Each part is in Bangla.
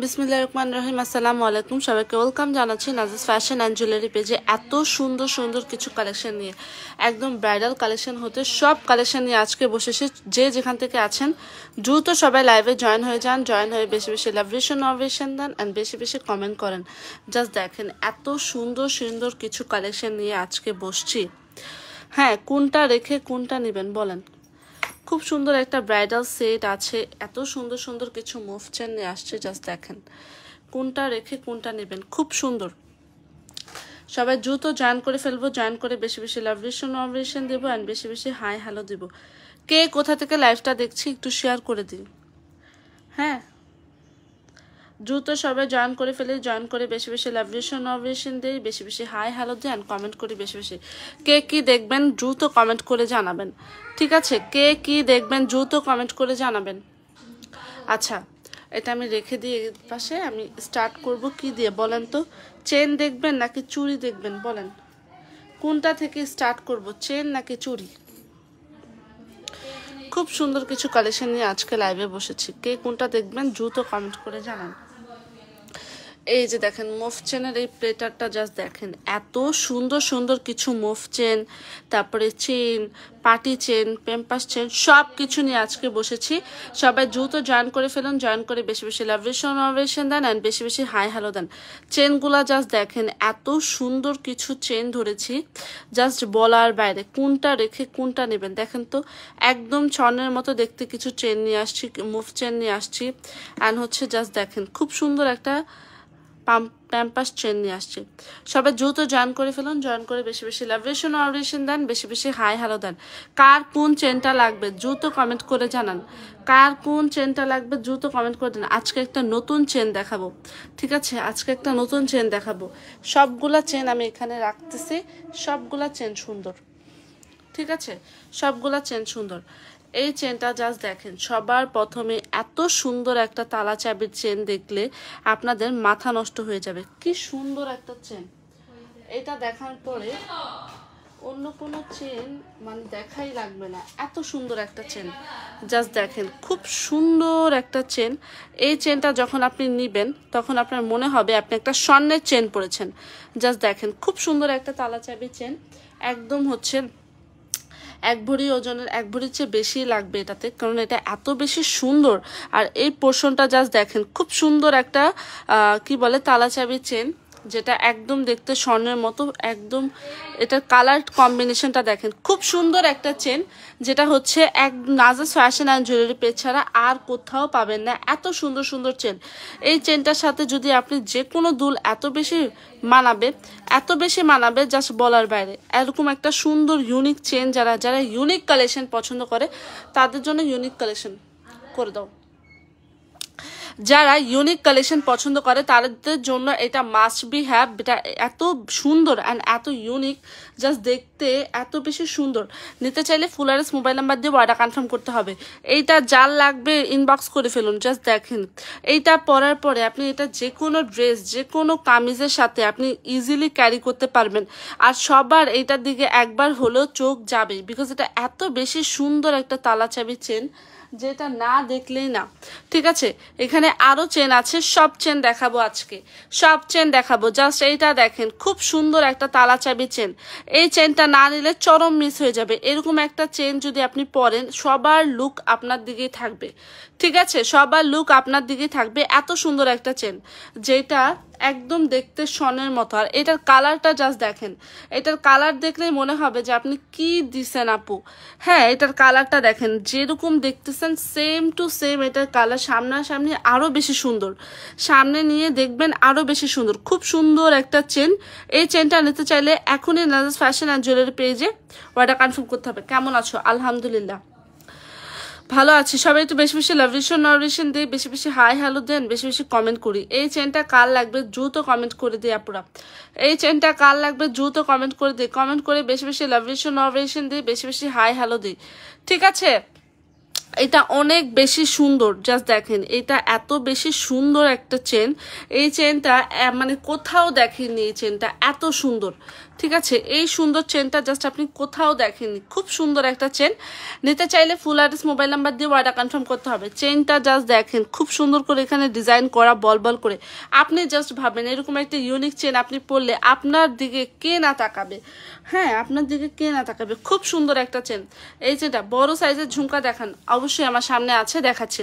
বিসমিল্লাহির রহমানির রহিম। আসসালামু আলাইকুম, সবাইকে ওয়েলকাম জানাচ্ছি নাজিস ফ্যাশন অ্যান্ড জুয়েলারি পেজে। এত সুন্দর সুন্দর কিছু কালেকশন নিয়ে, একদম ব্রাইডাল কালেকশন হতে সব কালেকশন নিয়ে আজকে বসেছে। যে যেখান থেকে আছেন দ্রুত সবাই লাইভে জয়েন হয়ে যান, জয়েন হয়ে বেশি বেশি লাভেশন অভেশন দেন অ্যান্ড বেশি বেশি কমেন্ট করেন। জাস্ট দেখেন এত সুন্দর সুন্দর কিছু কালেকশন নিয়ে আজকে বসছি। হ্যাঁ, কোনটা রেখে কোনটা নেবেন বলেন। খুব সুন্দর একটা ব্রাইডাল সেট আছে, এত সুন্দর সুন্দর কিছু মুভ চেন নিয়ে আসছে। জাস্ট দেখেন কোনটা রেখে কোনটা নেবেন, খুব সুন্দর। সবাই দ্রুত জয়েন করে ফেলবো, জয়েন করে বেশি বেশি লাভেশন দেবো অ্যান্ড বেশি বেশি হাই হ্যালো দেবো। কে কোথা থেকে লাইভটা দেখছি একটু শেয়ার করে দিন। হ্যাঁ, দ্রুত সবাই জয়েন করে ফেলে, জয়েন করে বেশি বেশি লাভেশন দিই, বেশি বেশি হাই হ্যালো দিই অ্যান্ড কমেন্ট করি বেশি বেশি। কে কি দেখবেন দ্রুত কমেন্ট করে জানাবেন, ঠিক আছে? কে কি দেখবেন দ্রুত কমেন্ট করে জানাবেন। আচ্ছা, এটা আমি রেখে দিয়ে পাশে আমি স্টার্ট করব কি দিয়ে বলেন তো? চেন দেখবেন নাকি চুড়ি দেখবেন বলেন, কোনটা থেকে স্টার্ট করব, চেন নাকি চুড়ি? খুব সুন্দর কিছু কালেকশন নিয়ে আজকে লাইভে বসেছি, কে কোনটা দেখবেন দ্রুত কমেন্ট করে জানান। এই যে দেখেন মুভ চেনের এই প্লেটারটা, জাস্ট দেখেন এত সুন্দর সুন্দর কিছু মুভ চেন, তারপরে চেন, পার্টি চেন, পেম্পাস চেন, সব কিছু নিয়ে আজকে বসেছি। সবাই দ্রুত জয়েন করে ফেলুন, জয়েন করে বেশি বেশি লাভেশন দেন অ্যান্ড বেশি বেশি হাই হ্যালো দেন। চেনগুলা জাস্ট দেখেন এত সুন্দর কিছু চেন ধরেছি, জাস্ট বলার বাইরে। কোনটা রেখে কোনটা নেবেন দেখেন তো, একদম স্বর্ণের মতো দেখতে কিছু চেন নিয়ে আসছি, মুভ চেন নিয়ে আসছি অ্যান্ড হচ্ছে জাস্ট দেখেন খুব সুন্দর একটা প্যাম্পাস চেন নিয়ে আসছে। সবাই দ্রুত জয়েন করে ফেলুন, জয়েন করে বেশি বেশি লাভেশন দেন, বেশি বেশি হাই হ্যালো দেন। কার কোন চেনটা লাগবে দ্রুত কমেন্ট করে জানান, কার কোন চেনটা লাগবে দ্রুত কমেন্ট করে দেন। আজকে একটা নতুন চেন দেখাবো, ঠিক আছে? আজকে একটা নতুন চেন দেখাবো। সবগুলা চেন আমি এখানে রাখতেছি, সবগুলা চেন সুন্দর, ঠিক আছে? সবগুলা চেন সুন্দর। এই চেনটা জাস্ট দেখেন, সবার প্রথমে এত সুন্দর একটা তালা চাবির চেন দেখলে আপনাদের মাথা নষ্ট হয়ে যাবে। কি সুন্দর একটা চেন, এটা দেখার পরে অন্য কোনো চেন মানে দেখাই লাগবে না, এত সুন্দর একটা চেন। জাস্ট দেখেন খুব সুন্দর একটা চেন। এই চেনটা যখন আপনি নিবেন তখন আপনার মনে হবে আপনি একটা স্বর্ণের চেন পরেছেন। জাস্ট দেখেন খুব সুন্দর একটা তালা চাবি চেন, একদম হচ্ছে 1 ভরি ওজনের, 1 ভরির চেয়ে বেশি লাগবে এটাতে, কারণ এটা এত বেশি সুন্দর। আর এই পোর্শনটা জাস্ট দেখেন খুব সুন্দর একটা কি বলে তালা চাবি চেন, যেটা একদম দেখতে স্বর্ণের মতো, একদম এটার কালার কম্বিনেশনটা দেখেন খুব সুন্দর একটা চেন, যেটা হচ্ছে এক নাজিস ফ্যাশন অ্যান্ড জুয়েলারি পেজ ছাড়া আর কোথাও পাবেন না। এত সুন্দর সুন্দর চেন, এই চেনটার সাথে যদি আপনি যে কোনো দুল এত বেশি মানাবে, এত বেশি মানাবে জাস্ট বলার বাইরে। এরকম একটা সুন্দর ইউনিক চেন, যারা যারা ইউনিক কালেকশন পছন্দ করে তাদের জন্য ইউনিক কালেকশন করে দাও। যারা ইউনিক কালেকশন পছন্দ করে তাদের জন্য এটা মাস্ট বি হ্যাভ। এটা এত সুন্দর অ্যান্ড এত ইউনিক, জাস্ট দেখতে এত বেশি সুন্দর। নিতে চাইলে ফুলারেস মোবাইল নাম্বার দিয়ে অর্ডার কনফার্ম করতে হবে। এইটা যার লাগবে ইনবক্স করে ফেলুন। জাস্ট দেখেন এইটা পরার পরে আপনি এটা যে কোনো ড্রেস, যে কোনো কামিজের সাথে আপনি ইজিলি ক্যারি করতে পারবেন। আর সবার এইটার দিকে একবার হলেও চোখ যাবে, বিকজ এটা এত বেশি সুন্দর একটা তালা চাবি চেন, যেটা না দেখলেই না, ঠিক আছে? এখানে আরো চেন আছে, সব চেন দেখাবো আজকে, সব চেন দেখাবো। জাস্ট এইটা দেখেন খুব সুন্দর একটা তালা চাবি চেন, এই চেনটা না নিলে চরম মিস হয়ে যাবে। এরকম একটা চেন যদি আপনি পরেন সবার লুক আপনার দিকেই থাকবে, ঠিক আছে? সবার লুক আপনার দিকেই থাকবে। এত সুন্দর একটা চেন যেটা একদম দেখতে স্বর্ণের মতো। আর এটার কালারটা জাস্ট দেখেন, এটার কালার দেখলেই মনে হবে যে আপনি কি দিছেন আপু। হ্যাঁ, এটার কালারটা দেখেন, যেরকম দেখতেছেন সেম টু সেম এটার কালার সামনাসামনি আরো বেশি সুন্দর, সামনে নিয়ে দেখবেন আরো বেশি সুন্দর। খুব সুন্দর একটা চেন। এই চেনটা নিতে চাইলে এখনই নাজিস ফ্যাশন অ্যান্ড জুয়েলারি পেজে অর্ডার কনফার্ম করতে হবে। কেমন আছো? আলহামদুলিল্লাহ ভালো আছি। সবাই একটু বেশি বেশি লাভেশন দিয়ে বেশি বেশি হাই হ্যালো দেন, বেশি বেশি কমেন্ট করি। এই চেনটা কার লাগবে দ্রুত কমেন্ট করে দিই আপুরা। এই চেনটা কার লাগবে দ্রুত কমেন্ট করে দিই, কমেন্ট করে বেশি বেশি লাভেশন দিয়ে বেশি বেশি হাই হ্যালো দিই, ঠিক আছে? এটা অনেক বেশি সুন্দর, জাস্ট দেখেন এটা এত বেশি সুন্দর একটা চেন। এই চেনটা মানে কোথাও দেখেননি, এই চেনটা এত সুন্দর, ঠিক আছে? এই সুন্দর চেনটা জাস্ট আপনি কোথাও দেখেননি, খুব সুন্দর একটা চেন। নিতে চাইলে ফুল অ্যাড্রেস মোবাইল নাম্বার দিয়ে অর্ডার কনফার্ম করতে হবে। চেনটা জাস্ট দেখেন খুব সুন্দর করে এখানে ডিজাইন করা বল বল করে। আপনি জাস্ট ভাবেন এরকম একটা ইউনিক চেন আপনি পরলে আপনার দিকে কে না তাকাবে, হ্যাঁ আপনার দিকে কে না তাকাবে। খুব সুন্দর একটা চেন। এই যেটা বড় সাইজের ঝুমকা দেখান, অবশ্যই আমার সামনে আছে, দেখাচ্ছে।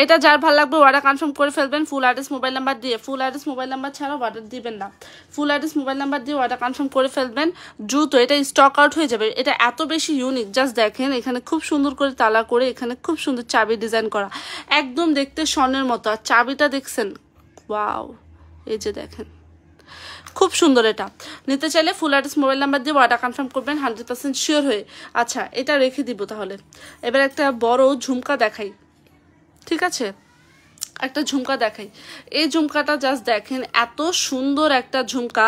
এটা যার ভালো লাগবে অর্ডার কনফার্ম করে ফেলবেন ফুল অ্যাড্রেস মোবাইল নাম্বার দিয়ে। ফুল অ্যাড্রেস মোবাইল নাম্বার ছাড়াও অর্ডার দিবেন না, ফুল অ্যাড্রেস মোবাইল নাম্বার দিয়ে অর্ডার কনফার্ম করে ফেলবেন দ্রুত, এটা স্টক আউট হয়ে যাবে। এটা এত বেশি ইউনিক, জাস্ট দেখেন এখানে খুব সুন্দর করে তালা করে, এখানে খুব সুন্দর চাবি ডিজাইন করা, একদম দেখতে স্বর্ণের মতো। আর চাবিটা দেখছেন, ওয়াও, এই যে দেখেন খুব সুন্দর। এটা নিতে চাইলে ফুল অ্যাড্রেস মোবাইল নাম্বার দিয়ে অর্ডার কনফার্ম করবেন 100% শিওর হয়ে। আচ্ছা এটা রেখে দিব তাহলে। এবার একটা বড় ঝুমকা দেখাই, ঠিক আছে? একটা ঝুমকা দেখাই। এই ঝুমকাটা জাস্ট দেখেন এত সুন্দর একটা ঝুমকা।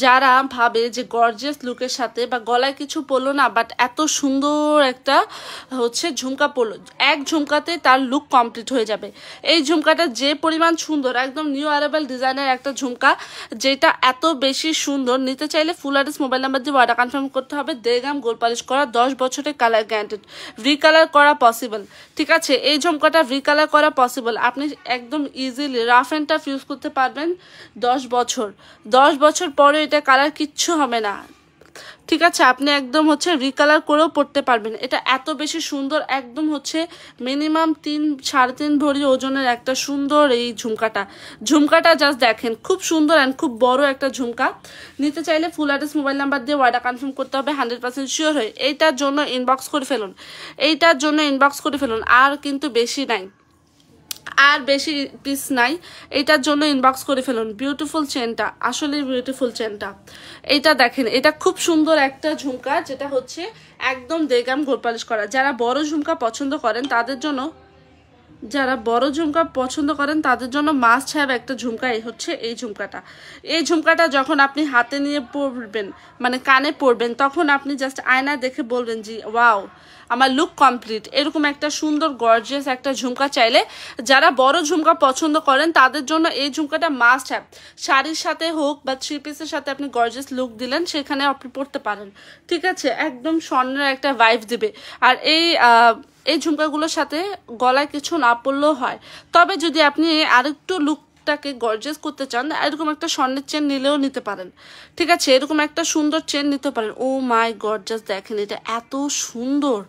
যারা ভাবে যে গর্জিয়াস লুকের সাথে বা গলায় কিছু পরলো না, বাট এত সুন্দর একটা হচ্ছে ঝুমকা পরলো, এক ঝুমকাতে তার লুক কমপ্লিট হয়ে যাবে। এই ঝুমকাটা যে পরিমাণ সুন্দর, একদম নিউ অ্যারাইভাল ডিজাইনের একটা ঝুমকা, যেটা এত বেশি সুন্দর। নিতে চাইলে ফুল অ্যাড্রেস মোবাইল নাম্বার দিয়ে অর্ডার কনফার্ম করতে হবে। 1.5 গ্রাম গোল্ড পলিশ করা, 10 বছরের কালার গ্যারান্টেড, রিকালার করা পসিবল, ঠিক আছে? এই ঝুমকাটা রিকালার করা পসিবল, আপনি একদম easily rough and tough use করতে পারবেন 10 বছর। 10 বছর পরে এটা কালার কিচ্ছু হবে না, ঠিক আছে? আপনি একদম হচ্ছে রিকালার করেও পড়তে পারবেন। এটা এত বেশি সুন্দর, একদম হচ্ছে মিনিমাম 3-3.5 ভরি ওজনের একটা সুন্দর এই ঝুমকাটা জাস্ট দেখেন খুব সুন্দর অ্যান্ড খুব বড় একটা ঝুমকা। নিতে চাইলে ফুল অ্যাড্রেস মোবাইল নাম্বার দিয়ে অর্ডার কনফার্ম করতে হবে 100% শিওর হয়ে। এইটার জন্য ইনবক্স করে ফেলুন, এইটার জন্য ইনবক্স করে ফেলুন। আর কিন্তু বেশি নাই, আর বেশি পিস নাই, এটার জন্য ইনবক্স করে ফেলুন। বিউটিফুল চেনটা, আসলে বিউটিফুল চেনটা। এইটা দেখেন, এটা খুব সুন্দর একটা ঝুমকা, যেটা হচ্ছে একদম 1.5 গ্রাম গোল্ড পলিশ করা। যারা বড় ঝুমকা পছন্দ করেন তাদের জন্য, যারা বড় ঝুমকা পছন্দ করেন তাদের জন্য মাস্ট হ্যাভ একটা ঝুমকা হচ্ছে এই ঝুমকাটা। এই ঝুমকাটা যখন আপনি হাতে নিয়ে পরবেন, মানে কানে পরবেন, তখন আপনি জাস্ট আয়না দেখে বলবেন জি ওয়াও, আমার লুক কমপ্লিট। এরকম একটা সুন্দর গর্জিয়াস একটা ঝুমকা চাইলে, যারা বড় ঝুমকা পছন্দ করেন তাদের জন্য এই ঝুমকাটা মাস্ট হ্যাভ। শাড়ির সাথে হোক বা 3 পিসের সাথে আপনি গর্জিয়াস লুক দিলেন, সেখানে আপনি পরতে পারেন, ঠিক আছে? একদম স্বর্ণের একটা ভাইব দিবে। আর এই ঝুমকাগুলোর সাথে গলায় কিছু না পরলেও হয়। তবে যদি আপনি আরেকটু লুকটাকে গর্জিয়াস করতে চান, এরকম একটা স্বর্ণের চেন নিলেও নিতে পারেন, ঠিক আছে? এরকম একটা সুন্দর চেন নিতে পারেন। ও মাই গড, জাস্ট দেখেন এটা এত সুন্দর,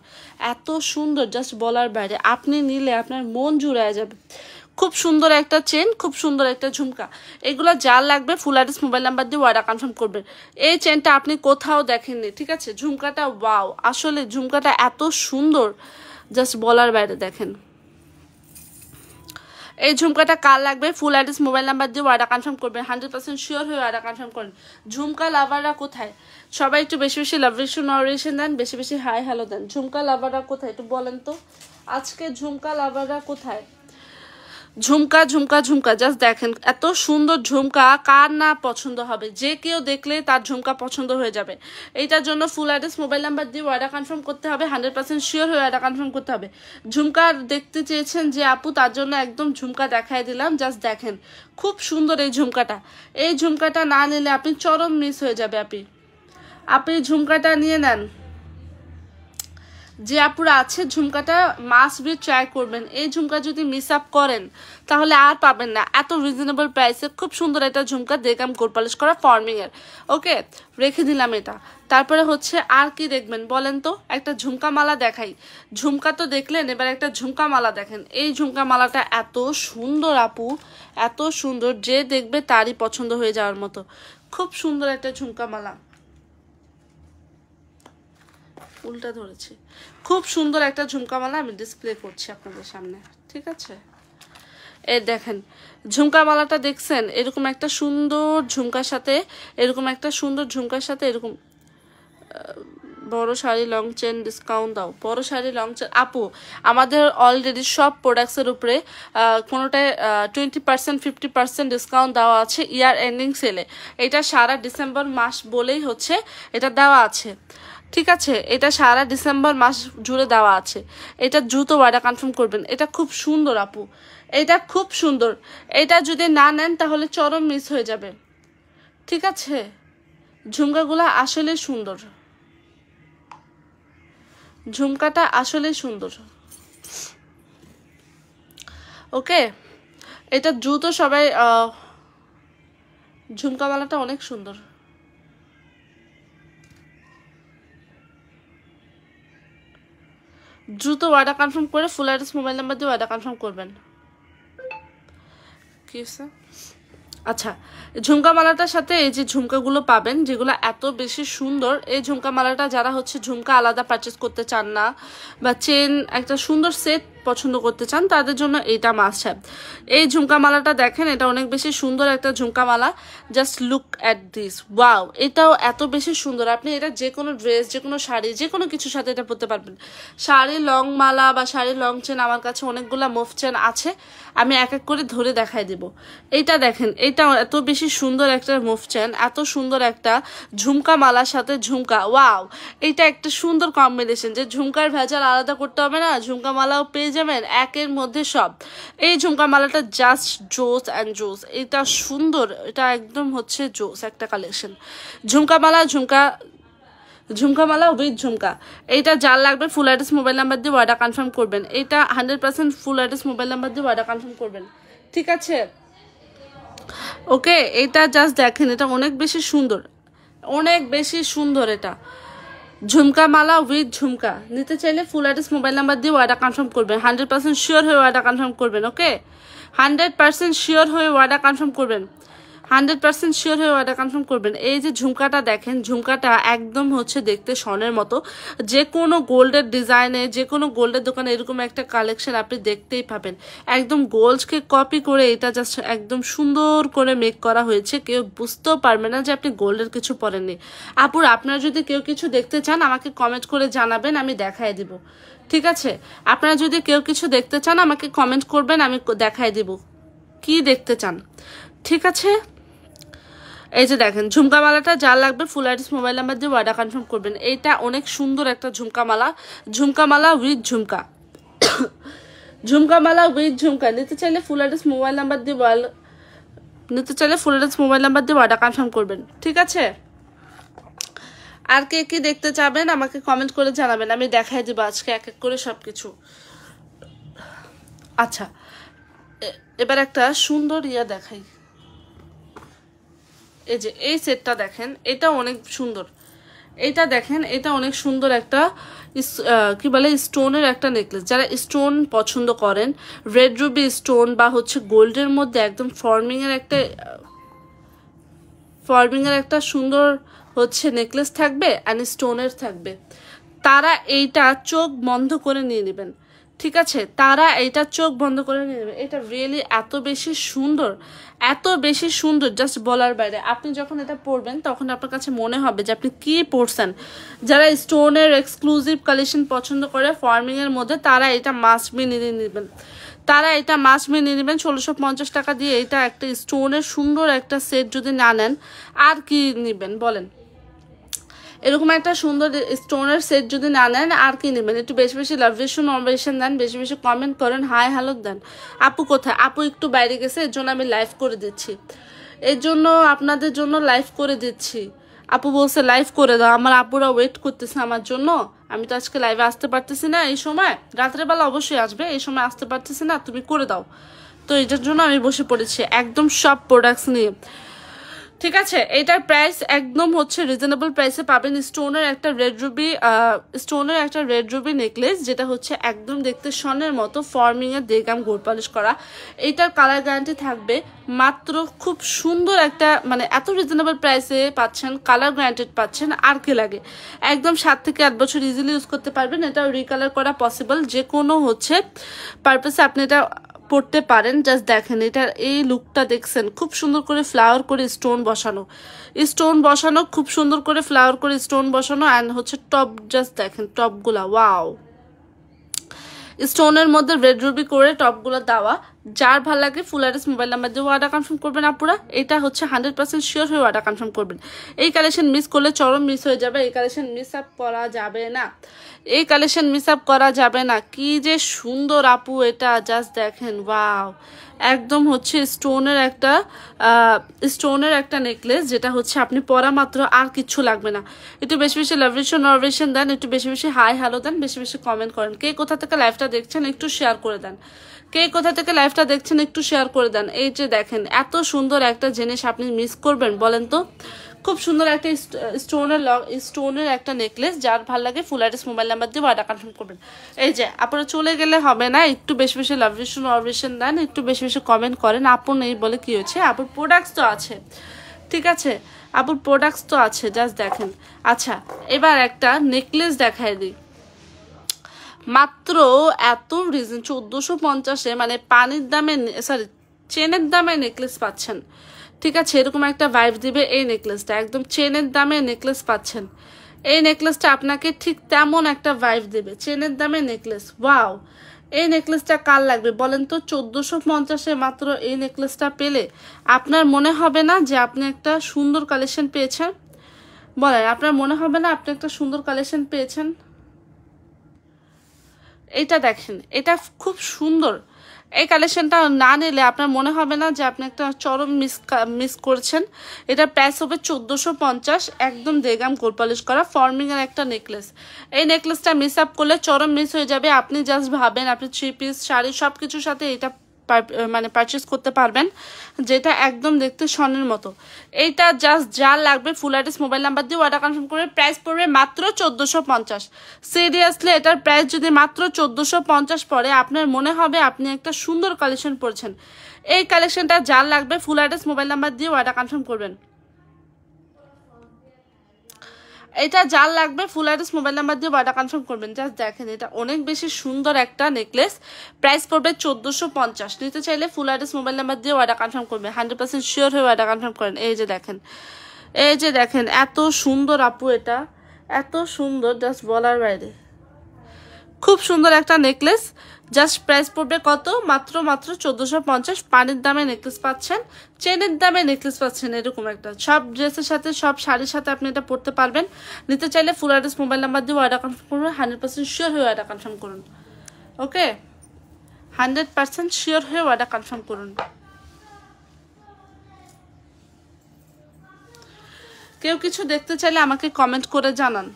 এত সুন্দর, জাস্ট বলার বাইরে। আপনি নিলে আপনার মন জুড়ায় যাবে। খুব সুন্দর একটা চেন, খুব সুন্দর একটা ঝুমকা। এগুলো যার লাগবে ফুল অ্যাড্রেস মোবাইল নাম্বার দিয়ে অর্ডার কনফার্ম করবেন। এই চেনটা আপনি কোথাও দেখেননি, ঠিক আছে? ঝুমকাটা ওয়াও, আসলে ঝুমকাটা এত সুন্দর, জাস্ট বলার বাইরে। দেখেন এই ঝুমকাটা কার লাগবে ফুল অ্যাড্রেস মোবাইল নাম্বার দিয়ে অর্ডার কনফার্ম করবেন, 100% শিওর হয়ে অর্ডার কনফার্ম করেন। ঝুমকা লাভাররা কোথায়? সবাই একটু বেশি বেশি লাভ রেশন নরেশন দেন, বেশি বেশি হাই হ্যালো দেন। ঝুমকা লাভাররা কোথায় একটু বলেন তো, আজকে ঝুমকা লাভাররা কোথায়? ঝুমকা ঝুমকা ঝুমকা, জাস্ট দেখেন এত সুন্দর ঝুমকা, কার না পছন্দ হবে? যে কেউ দেখলে তার ঝুমকা পছন্দ হয়ে যাবে। এইটার জন্য ফুল অ্যাড্রেস মোবাইল নাম্বার দিয়ে অর্ডার কনফার্ম করতে হবে, 100% শিওর হয়ে অর্ডার কনফার্ম করতে হবে। ঝুমকা দেখতে চেয়েছেন যে আপু, তার জন্য একদম ঝুমকা দেখাই দিলাম। জাস্ট দেখেন খুব সুন্দর এই ঝুমকাটা। এই ঝুমকাটা না নিলে আপনি চরম মিস হয়ে যাবে। আপনি ঝুমকাটা নিয়ে নেন। যে আপুরা আছে ঝুমকাটা মাস্ট বি ট্রাই করবেন। এই ঝুমকা যদি মিস আপ করেন তাহলে আর পাবেন না। এত রিজনেবল প্রাইসে খুব সুন্দর একটা ঝুমকা, 1.5 গ্রাম গোল্ড পলিশ করা ফর্মিং এর। ওকে, রেখে দিলাম এটা। তারপরে হচ্ছে আর কি দেখবেন বলেন তো? একটা ঝুমকা মালা দেখাই। ঝুমকা তো দেখলেন, এবার একটা ঝুমকা মালা দেখেন। এই ঝুমকা মালাটা এত সুন্দর আপু, এত সুন্দর, যে দেখবে তারই পছন্দ হয়ে যাওয়ার মতো। খুব সুন্দর একটা ঝুমকা মালা, উল্টা ধরেছি। খুব সুন্দর একটা ঝুমকা মালা আমি ডিসপ্লে করছি আপনাদের সামনে, ঠিক আছে? এই দেখেন ঝুমকা মালাটা দেখছেন? এরকম একটা সুন্দর ঝুমকার সাথে, এরকম একটা সুন্দর ঝুমকার সাথে এরকম বড় শাড়ি লং চেন ডিসকাউন্ট দাও। বড় শাড়ি লং চেন আপু, আমাদের অলরেডি সব প্রোডাক্টসের উপরে কোনোটায় 20% 50% ডিসকাউন্ট দেওয়া আছে ইয়ার এন্ডিং সেলে। এটা সারা ডিসেম্বর মাস বলেই হচ্ছে এটা দেওয়া আছে, ঠিক আছে, এটা সারা ডিসেম্বর মাস জুড়ে দেওয়া আছে। এটা দ্রুত অর্ডার কনফার্ম করবেন। এটা খুব সুন্দর আপু, এটা খুব সুন্দর। এটা যদি না নেন তাহলে চরম মিস হয়ে যাবে। ঠিক আছে, ঝুমকাগুলো আসলে সুন্দর, ঝুমকাটা আসলে সুন্দর। ওকে, এটা দ্রুত সবাই, ঝুমকাওয়ালাটা অনেক সুন্দর। দ্রুত অর্ডার কনফার্ম করে ফুল অ্যাড্রেস মোবাইল নাম্বার দিয়ে অর্ডার কনফার্ম করবেন। কি হচ্ছে? আচ্ছা, ঝুমকা মালাটার সাথে এই যে ঝুমকাগুলো পাবেন যেগুলো এত বেশি সুন্দর, এই ঝুমকা মালাটা যারা হচ্ছে ঝুমকা আলাদা পারচেস করতে চান না বা চেন একটা সুন্দর সেট পছন্দ করতে চান তাদের জন্য এইটা মাস্ট হ্যাভ। এই ঝুমকা মালাটা দেখেন, এটা অনেক বেশি সুন্দর একটা ঝুমকা মালা। Just look at this, wow, এটাও এত বেশি সুন্দর। আপনি এটা যে কোনো ড্রেস, যে কোনো শাড়ি, যে কোনো কিছুর সাথে এটা পরতে পারবেন। শাড়ি লং মালা বা শাড়ি লং চেন আমার কাছে অনেকগুলা মুভ চেন আছে, আমি এক এক করে ধরে দেখাই দিব। এইটা দেখেন, এইটা এত বেশি সুন্দর একটা মুভ চেন, এত সুন্দর একটা ঝুমকা মালার সাথে ঝুমকা, ওয়াও, এইটা একটা সুন্দর কম্বিনেশন যে ঝুমকার ভেজাল আলাদা করতে হবে না, ঝুমকা মালাও পেয়ে যাবেন একের মধ্যে সব। এই ঝুমকা মালাটা জাস্ট জোস অ্যান্ড জোস, এটা সুন্দর, এটা একদম হচ্ছে জোস একটা collection. Jhumka Mala, jhumka Mala with ঝুমকা, এইটা যার লাগবে ফুল অ্যাড্রেস মোবাইল নাম্বার দিয়ে অর্ডার কনফার্ম করবেন। এটা 100% ফুল অ্যাড্রেস মোবাইল নাম্বার দিয়ে অর্ডার কনফার্ম করবেন। ঠিক আছে, ওকে, এটা জাস্ট দেখেন, এটা অনেক বেশি সুন্দর, অনেক বেশি সুন্দর। এটা ঝুমকা মালা উইথ ঝুমকা নিতে চাইলে ফুল অ্যাড্রেস মোবাইল নাম্বার দিয়ে অর্ডার কনফার্ম করবেন। 100% শিওর হয়ে অর্ডার কনফার্ম করবেন। ওকে, 100% শিওর হয়ে অর্ডার কনফার্ম করবেন। 100% শিওর হয়ে অর্ডার কনফার্ম করবেন। এই যে ঝুমকাটা দেখেন, ঝুমকাটা একদম হচ্ছে দেখতে স্বর্ণের মতো। যে কোনো গোল্ডের ডিজাইনে, যে কোনো গোল্ডের দোকানে এরকম একটা কালেকশন আপনি দেখতেই পাবেন। একদম গোল্ডকে কপি করে এটা জাস্ট একদম সুন্দর করে মেক করা হয়েছে, কেউ বুঝতেও পারবে না যে আপনি গোল্ডের কিছু পরেননি। আপুর, আপনারা যদি কেউ কিছু দেখতে চান আমাকে কমেন্ট করে জানাবেন, আমি দেখাই দিব। ঠিক আছে, আপনারা যদি কেউ কিছু দেখতে চান আমাকে কমেন্ট করবেন, আমি দেখাই দিব কি দেখতে চান। ঠিক আছে, এই যে দেখেন ঝুমকা মালাটা যার লাগবে ফুল অ্যাড্রেস মোবাইল নাম্বার দিয়ে অর্ডার কনফার্ম করবেন। এইটা অনেক সুন্দর একটা ঝুমকা মালা, ঝুমকা মালা with jhumka, jhumka Mala with ঝুমকা নিতে চাইলে ফুল অ্যাড্রেস মোবাইল নাম্বার দিয়ে অর্ডার কনফার্ম করবেন। ঠিক আছে, আর কে কি দেখতে চাবেন আমাকে কমেন্ট করে জানাবেন, আমি দেখাই দিব আজকে এক এক করে সবকিছু। আচ্ছা, এবার একটা সুন্দর দেখাই। এই যে এই সেটটা দেখেন, এটা অনেক সুন্দর। এটা দেখেন, এটা অনেক সুন্দর একটা কি বলে স্টোনের একটা নেকলেস। যারা স্টোন পছন্দ করেন, রেড রুবি স্টোন বা হচ্ছে গোল্ডের মধ্যে একদম ফর্মিং এর একটা সুন্দর হচ্ছে নেকলেস থাকবে অ্যান্ড স্টোনের থাকবে, তারা এইটা চোখ বন্ধ করে নিয়ে নেবেন। ঠিক আছে, তারা এইটা চোখ বন্ধ করে নিয়ে নেবে। এটা রিয়েলি এত বেশি সুন্দর, এত বেশি সুন্দর, জাস্ট বলার বাইরে। আপনি যখন এটা পরবেন তখন আপনার কাছে মনে হবে যে আপনি কি পরছেন। যারা স্টোনের এক্সক্লুসিভ কালেকশন পছন্দ করে ফর্মিংয়ের মধ্যে, তারা এটা মাস্ট বি নিয়ে নেবেন। 1650 টাকা দিয়ে এটা একটা স্টোনের সুন্দর একটা সেট যদি না নেন আর কি নেবেন বলেন। এরকম একটা সুন্দর স্টোনের সেট যদি না নেন আর কি নেবেন। একটু বেশি বেশি লাভ নমিনেশন দেন, বেশি বেশি কমেন্ট করেন, হাই হ্যালো দেন। আপু কোথায়? আপু একটু বাইরে গেছে, এর জন্য আমি লাইভ করে দিচ্ছি, এর জন্য আপনাদের জন্য লাইভ করে দিচ্ছি। আপু বলছে লাইভ করে দাও, আমার আপুরা ওয়েট করতেছে আমার জন্য। আমি তো আজকে লাইভে আসতে পারতেছি না, এই সময় রাত্রেবেলা অবশ্যই আসবে, এই সময় আসতে পারতেছি না, তুমি করে দাও। তো এটার জন্য আমি বসে পড়েছি একদম সব প্রোডাক্টস নিয়ে। ঠিক আছে, এটার প্রাইস একদম হচ্ছে রিজনেবল প্রাইসে পাবেন। স্টোনের একটা রেড রুবি নেকলেস, যেটা হচ্ছে একদম দেখতে স্বর্ণের মতো, ফর্মিং এর দেগাম গোল্ড পলিশ করা। এইটার কালার গ্যারান্টি থাকবে মাত্র, খুব সুন্দর একটা, মানে এত রিজনেবল প্রাইসে পাচ্ছেন, কালার গ্যারান্টেড পাচ্ছেন, আর কি লাগে। একদম 7 থেকে 8 বছর ইজিলি ইউজ করতে পারবেন। এটা রিকালার করা পসিবল, যে কোনো হচ্ছে পারপাসে আপনি এটা পড়তে পারেন। জাস্ট দেখেন এটার এই লুকটা, দেখছেন খুব সুন্দর করে ফ্লাওয়ার করে স্টোন বসানো, খুব সুন্দর করে ফ্লাওয়ার করে স্টোন বসানো। অ্যান্ড হচ্ছে টপ, জাস্ট দেখেন টপগুলা, ওয়াও, স্টোনের মধ্যে রেড রুবি করে টপগুলো দেওয়া। যার ভালো লাগে ফুল অ্যাড্রেস মোবাইল নাম্বার দিয়ে অর্ডার কনফার্ম করবেন আপুরা। এটা হচ্ছে 100% শিওর হয়ে অর্ডার কনফার্ম করবেন। এই কালেকশন মিস করলে চরম মিস হয়ে যাবে। এই কালেকশন মিস আপ করা যাবে না, এই কালেকশন মিস আপ করা যাবে না। কি যে সুন্দর আপু এটা, জাস্ট দেখেন, ওয়াও। একদম হচ্ছে স্টোনের একটা নেকলেস, যেটা হচ্ছে আপনি পরা মাত্র আর কিচ্ছু লাগবে না। একটু বেশি বেশি লাভেশন নরভেশন দেন, একটু বেশি বেশি হাই হ্যালো দেন, বেশি বেশি কমেন্ট করেন। কে কোথা থেকে লাইভটা দেখছেন একটু শেয়ার করে দেন, কে কোথা থেকে লাইভটা দেখছেন একটু শেয়ার করে দেন। এই যে দেখেন এত সুন্দর একটা জিনিস আপনি মিস করবেন বলেন তো? খুব সুন্দর একটা স্টোনের একটা নেকলেস, যার ভালো লাগে ফুল অ্যাড্রেস মোবাইল নাম্বার দিয়ে অর্ডার কনফার্ম করবেন। এই যে আপনারা চলে গেলে হবে না, একটু বেশি বেশি লাভেশন অরভেশন দেন, একটু বেশি বেশি কমেন্ট করেন। আপু নেই বলে কি হয়েছে, আপুর প্রোডাক্টস তো আছে, ঠিক আছে, আপুর প্রোডাক্টস তো আছে, জাস্ট দেখেন। আচ্ছা এবার একটা নেকলেস দেখায় দিই, মাত্র এত রিজন 1450-এ, মানে পানির দামে, সরি চেনের দামে নেকলেস পাচ্ছেন, ঠিক আছে। এরকম একটা ভাইব দিবে এই নেকলেসটা, একদম চেনের দামে নেকলেস পাচ্ছেন। এই নেকলেসটা আপনাকে ঠিক তেমন একটা ভাইব দেবে, চেনের দামে নেকলেস, ওয়াও। এই নেকলেসটা কার লাগবে বলেন তো? 1450-এ মাত্র এই নেকলেসটা পেলে আপনার মনে হবে না যে আপনি একটা সুন্দর কালেকশন পেয়েছেন? বলেন, আপনার মনে হবে না আপনি একটা সুন্দর কালেকশন পেয়েছেন? এটা দেখেন, এটা খুব সুন্দর। এই কালেকশনটা না নিলে আপনার মনে হবে না যে আপনি একটা চরম মিস করছেন। এটার প্রাইস হবে 1450, একদম দেগাম গোল পলিশ করা ফর্মিং এর একটা নেকলেস। এই নেকলেসটা মিস আপ করলে চরম মিস হয়ে যাবে। আপনি জাস্ট ভাবেন আপনি 3 পিস শাড়ি সব কিছুর সাথে এটা মানে পারচেস করতে পারবেন, যেটা একদম দেখতে স্বর্ণের মতো। এইটা জাস্ট যা লাগবে ফুল অ্যাড্রেস মোবাইল নাম্বার দিয়ে অর্ডার কনফার্ম করে প্রাইস পড়বে মাত্র 1450। সিরিয়াসলি এটার প্রাইস যদি মাত্র 1450 পড়ে আপনার মনে হবে আপনি একটা সুন্দর কালেকশন পড়ছেন। এই কালেকশনটা যার লাগবে ফুল অ্যাড্রেস মোবাইল নাম্বার দিয়ে অর্ডার কনফার্ম করবেন। এটা যার লাগবে ফুল অ্যাড্রেস মোবাইল নাম্বার দিয়ে অর্ডার কনফার্ম করবেন। জাস্ট দেখেন এটা অনেক বেশি সুন্দর একটা নেকলেস, প্রাইস পড়বে 1450। নিতে চাইলে ফুল অ্যাড্রেস মোবাইল নাম্বার দিয়ে অর্ডার কনফার্ম করবেন, 100% শিওর হয়ে অর্ডার কনফার্ম করেন। এই যে দেখেন, এই যে দেখেন এত সুন্দর আপু, এটা এত সুন্দর জাস্ট বলার বাইরে। খুব সুন্দর একটা নেকলেস, জাস্ট প্রাইস পড়বে কত? মাত্র 1450। পানির দামে নেকলেস পাচ্ছেন, চেনের দামে নেকলেস পাচ্ছেন। এরকম একটা সব ড্রেসের সাথে সব শাড়ির সাথে আপনি এটা পরতে পারবেন। নিতে চাইলে ফুল অ্যাড্রেস মোবাইল নাম্বার দিয়ে অর্ডার কনফার্ম করুন, 100% শিওর হয়ে অর্ডার কনফার্ম করুন। ওকে, 100% শিওর হয়ে অর্ডার কনফার্ম করুন। কেউ কিছু দেখতে চাইলে আমাকে কমেন্ট করে জানান,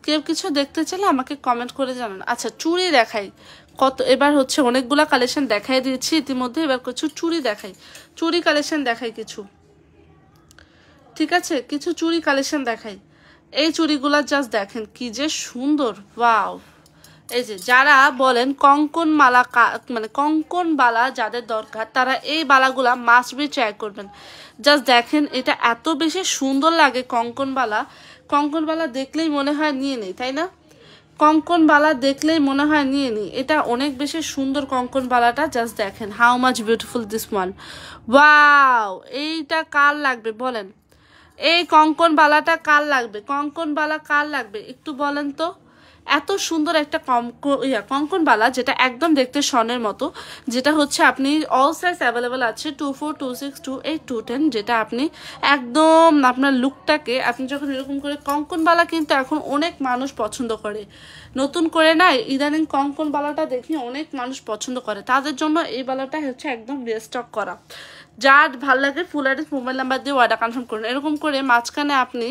কেউ কিছু দেখতে চাইলে আমাকে কমেন্ট করে জানান। আচ্ছা চুড়ি দেখাই কত, এবার হচ্ছে অনেকগুলা কালেকশন দেখাই দিয়েছি ইতিমধ্যে, এবার কিছু চুড়ি দেখাই, চুড়ি কালেকশন দেখাই কিছু, ঠিক আছে, কিছু চুড়ি কালেকশন দেখাই। এই চুড়িগুলা জাস্ট দেখেন কি যে সুন্দর, ওয়াও। এই যে যারা বলেন কঙ্কন মালা, মানে কঙ্কন বালা যাদের দরকার তারা এই বালাগুলা মাস্ট বি ট্রাই করবেন। জাস্ট দেখেন এটা এত বেশি সুন্দর লাগে। কঙ্কন বালা দেখলেই মনে হয় নিয়ে নেই, তাই না? কঙ্কন বালা দেখলেই মনে হয় নিয়ে নিই, এটা অনেক বেশি সুন্দর কঙ্কন বালাটা। জাস্ট দেখেন how much beautiful this one, wow. এইটা কার লাগবে বলেন? এই কঙ্কন বালাটা কার লাগবে? কঙ্কন বালা কার লাগবে একটু বলেন তো? এত সুন্দর একটা কঙ্কন বালা, যেটা একদম দেখতে স্বর্ণের মতো, যেটা হচ্ছে আপনি অল সাইজ অ্যাভেলেবেল আছে 24, 26, 28, 210, যেটা আপনি একদম আপনার লুকটাকে আপনি যখন এরকম করে কঙ্কন বালা, কিন্তু এখন অনেক মানুষ পছন্দ করে, নতুন করে না ইদানিং কঙ্কন বালাটা দেখি অনেক মানুষ পছন্দ করে, তাদের জন্য এই বালাটা হচ্ছে একদম রিস্টক করা। যার ভাল লাগে ফুল অ্যাড্রেস মোবাইল নাম্বার দিয়ে অর্ডার কনফার্ম করুন। এরকম করে মাঝখানে আপনি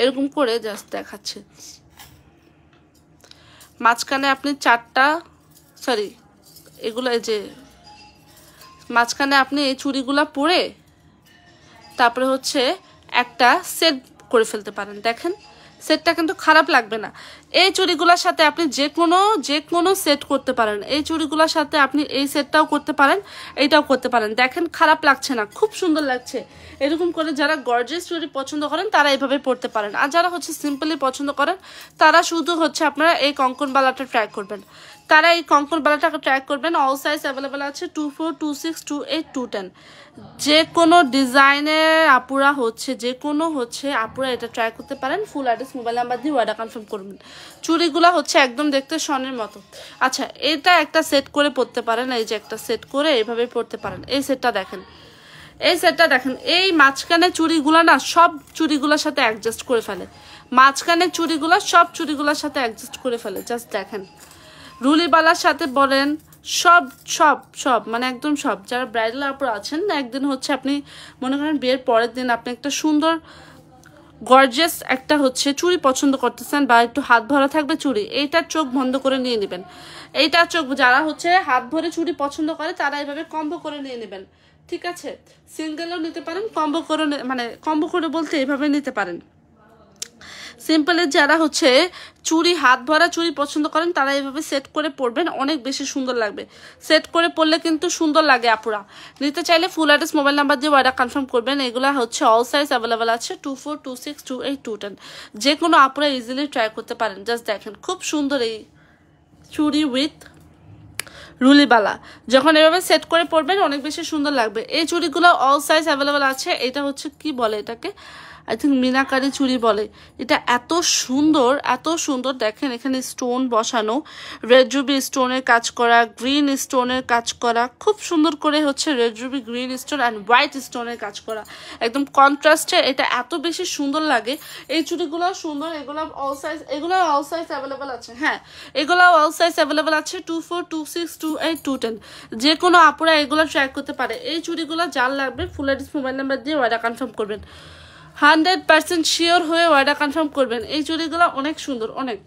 এরকম করে জাস্ট দেখাচ্ছে, মাঝখানে আপনি চারটা, সরি এগুলো, এই যে মাঝখানে আপনি এই চুড়িগুলা পরে তারপরে হচ্ছে একটা সেট করে ফেলতে পারেন। দেখেন সেটটা কিন্তু খারাপ লাগবে না। এই চুড়িগুলোর সাথে আপনি যে কোনো সেট করতে পারেন। এই চুড়িগুলোর সাথে আপনি এই সেটটাও করতে পারেন, এইটাও করতে পারেন। দেখেন খারাপ লাগছে না, খুব সুন্দর লাগছে। এরকম করে যারা গর্জিয়াস চুড়ি পছন্দ করেন তারা এইভাবে পরতে পারেন, আর যারা হচ্ছে সিম্পলি পছন্দ করেন তারা শুধু হচ্ছে আপনারা এই কঙ্কন বালাটা ট্রাই করবেন। তারা এই কঙ্কন বালাটাকে ট্রাই করবেন। অল সাইজ অ্যাভেলেবেল আছে 24, 26, 28, 210। যে কোনো ডিজাইনের আপুরা হচ্ছে, যে কোনো হচ্ছে আপুরা এটা ট্রাই করতে পারেন। ফুল অ্যাড্রেস মোবাইল নাম্বার দিয়ে অর্ডার কনফার্ম করবেন। চুড়িগুলা হচ্ছে একদম দেখতে স্বর্ণের মতো। আচ্ছা, এটা একটা সেট করে পরতে পারেন, এই যে একটা সেট করে এইভাবে পরতে পারেন। এই সেটটা দেখেন, এই সেটটা দেখেন, এই মাঝখানে চুড়িগুলা না সব চুড়িগুলোর সাথে অ্যাডজাস্ট করে ফেলে, মাঝখানে চুড়িগুলা সব চুড়িগুলোর সাথে অ্যাডজাস্ট করে ফেলে। জাস্ট দেখেন, রুলিবালার সাথে বলেন, সব সব সব মানে একদম সব। যারা ব্রাইডাল আপুরা আছেন, একদিন হচ্ছে আপনি মনে করেন বিয়ের পরের দিন আপনি একটা সুন্দর গর্জিয়াস একটা হচ্ছে চুড়ি পছন্দ করতেছেন, বা একটু হাত ভরা থাকবে চুড়ি, এইটার চোখ বন্ধ করে নিয়ে নেবেন। এইটার চোখ, যারা হচ্ছে হাত ভরে চুড়ি পছন্দ করে তারা এইভাবে কম্বো করে নিয়ে নেবেন, ঠিক আছে? সিঙ্গেলও নিতে পারেন, কম্বো করে, মানে কম্বো করে বলতে এইভাবে নিতে পারেন। সিম্পলের যারা হচ্ছে চুড়ি হাত ভরা চুড়ি পছন্দ করেন তারা এইভাবে সেট করে পরবেন, অনেক বেশি সুন্দর লাগবে। সেট করে পরলে কিন্তু সুন্দর লাগে আপুরা। নিতে চাইলে ফুল অ্যাড্রেস মোবাইল নাম্বার দিয়ে অর্ডার কনফার্ম করবেন। এগুলো হচ্ছে অল সাইজ অ্যাভেলেবেল আছে, 24, 26, 28, 210। যে কোনো আপুরা ইজিলি ট্রাই করতে পারেন। জাস্ট দেখেন, খুব সুন্দর এই চুড়ি উইথ রুলিবালা। যখন এভাবে সেট করে পরবেন অনেক বেশি সুন্দর লাগবে। এই চুড়িগুলো অল সাইজ অ্যাভেলেবেল আছে। এটা হচ্ছে কি বলে এটাকে, আই থিঙ্ক মিনাকারি চুড়ি বলে। এটা এত সুন্দর, এত সুন্দর। দেখেন এখানে স্টোন বসানো, রেড রুবি স্টোনের কাজ করা, গ্রিন স্টোনের কাজ করা, খুব সুন্দর করে হচ্ছে red Ruby, green stone and white স্টোনের কাজ করা, একদম কন্ট্রাস্টে। এটা এত বেশি সুন্দর লাগে। এই চুড়িগুলো সুন্দর, এগুলো অল সাইজ, এগুলো অল সাইজ অ্যাভেলেবেল আছে। হ্যাঁ, এগুলো অল সাইজ অ্যাভেলেবেল আছে, 24, 26, 28, 210। যে কোনো আপুরা এগুলো ট্রাই করতে পারে। এই চুড়িগুলো যার লাগবে ফুল অ্যাড্রেস মোবাইল নাম্বার দিয়ে অর্ডার কনফার্ম করবেন। 100% শিওর হয়ে অর্ডার কনফার্ম করবেন। এই চুড়িগুলো অনেক সুন্দর, অনেক,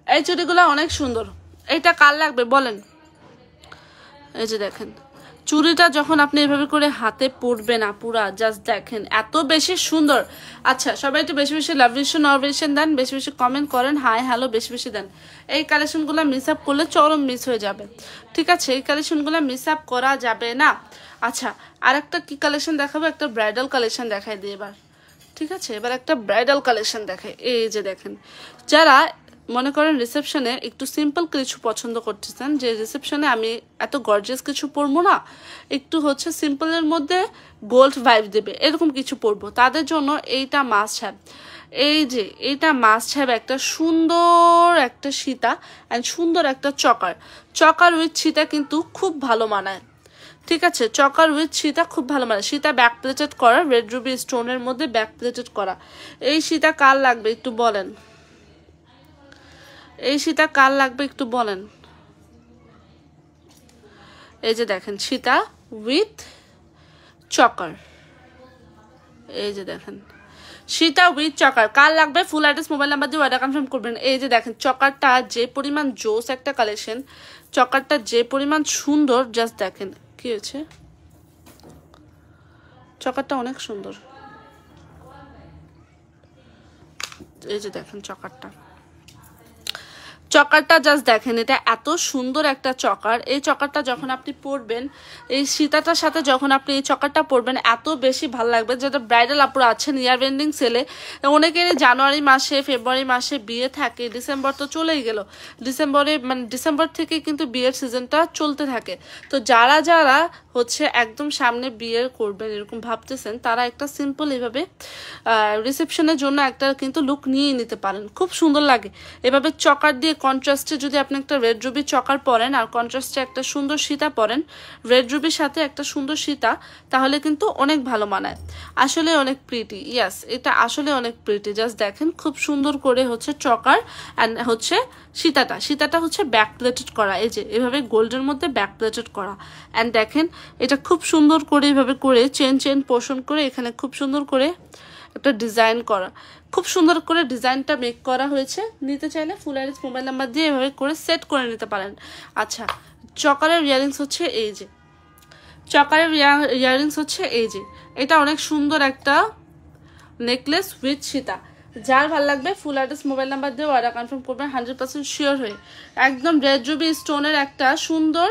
এই চুড়িগুলো অনেক সুন্দর। এইটা কার লাগবে বলেন? এই যে দেখেন, চুড়িটা যখন আপনি এভাবে করে হাতে পরবেন আপুরা, জাস্ট দেখেন এত বেশি সুন্দর। আচ্ছা, সবাই একটু বেশি বেশি লাভ রিশন নরভেশন দেন, বেশি বেশি কমেন্ট করেন, হাই হ্যালো বেশি বেশি দেন। এই কালেকশনগুলো মিস আপ করলে চরম মিস হয়ে যাবে, ঠিক আছে? এই কালেকশনগুলো মিস আপ করা যাবে না। আচ্ছা, আর একটা কি কালেকশন দেখাবো, একটা ব্রাইডাল কালেকশন দেখাই দিই এবার, ঠিক আছে? এবার একটা ব্রাইডাল কালেকশন দেখাই। এই যে দেখেন, যারা মনে করেন রিসেপশনে একটু সিম্পল কিছু পছন্দ করতেছেন, যে রিসেপশনে আমি এত গর্জিয়াস কিছু পরবো না, একটু হচ্ছে সিম্পলের মধ্যে গোল্ড ভাইব দেবে এরকম কিছু পরবো, তাদের জন্য এইটা মাস্ট হ্যাভ। এই যে এইটা মাস্ট হ্যাভ, একটা সুন্দর একটা সীতা অ্যান্ড সুন্দর একটা চকার। চকার উইথ সীতা কিন্তু খুব ভালো মানায়, ঠিক আছে? চকার উইথ সীতা খুব ভালো মানে। সীতা ব্যাক প্লেটেড করা, রেড রুবি স্টোনের মধ্যে ব্যাক প্লেটেড করা। এই সীতা কার লাগবে একটু বলেন? এই সীতা কার লাগবে একটু বলেন? এই যে দেখেন, সীতা উইথ চকার, এই যে দেখেন সীতা উইথ চকার কার লাগবে? ফুল অ্যাড্রেস মোবাইল নাম্বার দিয়ে অর্ডার কনফার্ম করবেন। এই যে দেখেন, চকারটা যে পরিমাণ জোস একটা কালেকশন, চকারটা যে পরিমাণ সুন্দর, জাস্ট দেখেন। কি হয়েছে? চকারটা অনেক সুন্দর। এই যে দেখেন চকারটা, চকারটা জাস্ট দেখেন, এটা এত সুন্দর একটা চকার। এই চকারটা যখন আপনি পরবেন, এই সীতাটার সাথে যখন আপনি এই চকারটা পরবেন, এত বেশি ভালো লাগবে। যেটা ব্রাইডাল আপুরা আছেন ইয়ার এন্ডিং সেলে, অনেকেরই জানুয়ারি মাসে ফেব্রুয়ারি মাসে বিয়ে থাকে, ডিসেম্বর তো চলেই গেল, ডিসেম্বরে মানে ডিসেম্বর থেকে কিন্তু বিয়ের সিজনটা চলতে থাকে। তো যারা যারা হচ্ছে একদম সামনে বিয়ে করবেন এরকম ভাবতেছেন, তারা একটা সিম্পল এভাবে রিসেপশনের জন্য একটা কিন্তু লুক নিয়ে নিতে পারেন, খুব সুন্দর লাগে। এভাবে চকার দিয়ে কন্ট্রাস্টে যদি আপনি একটা রেড রুবি চকার পরেন আর কন্ট্রাস্টে একটা সুন্দর সীতা পরেন, রেড রুবির সাথে একটা সুন্দর সীতা, তাহলে কিন্তু অনেক ভালো মানায়। আসলে অনেক প্রিটি, ইয়াস এটা আসলে অনেক প্রিটি। জাস্ট দেখেন, খুব সুন্দর করে হচ্ছে চকার অ্যান্ড হচ্ছে সীতাটা হচ্ছে ব্যাক প্লেটেড করা, এই যে এভাবে গোল্ডের মধ্যে ব্যাক প্লেটেড করা। অ্যান্ড দেখেন, এটা খুব সুন্দর করে এভাবে করে চেন পোর্শন করে এখানে খুব সুন্দর করে একটা ডিজাইন করা, খুব সুন্দর করে ডিজাইনটা মেক করা হয়েছে। নিতে চাইলে ফুল অ্যাড্রেস মোবাইল নাম্বার দিয়ে এভাবে করে সেট করে নিতে পারেন। আচ্ছা, চকারের ইয়ারিংস হচ্ছে এই যে, চকারের ইয়ারিংস হচ্ছে এই যে, এটা অনেক সুন্দর একটা নেকলেস উইথ সীতা। যার ভালো লাগবে ফুল অ্যাড্রেস মোবাইল নাম্বার দিয়ে অর্ডার কনফার্ম করবেন 100% শিওর হয়ে। একদম রেড রুবি স্টোনের একটা সুন্দর,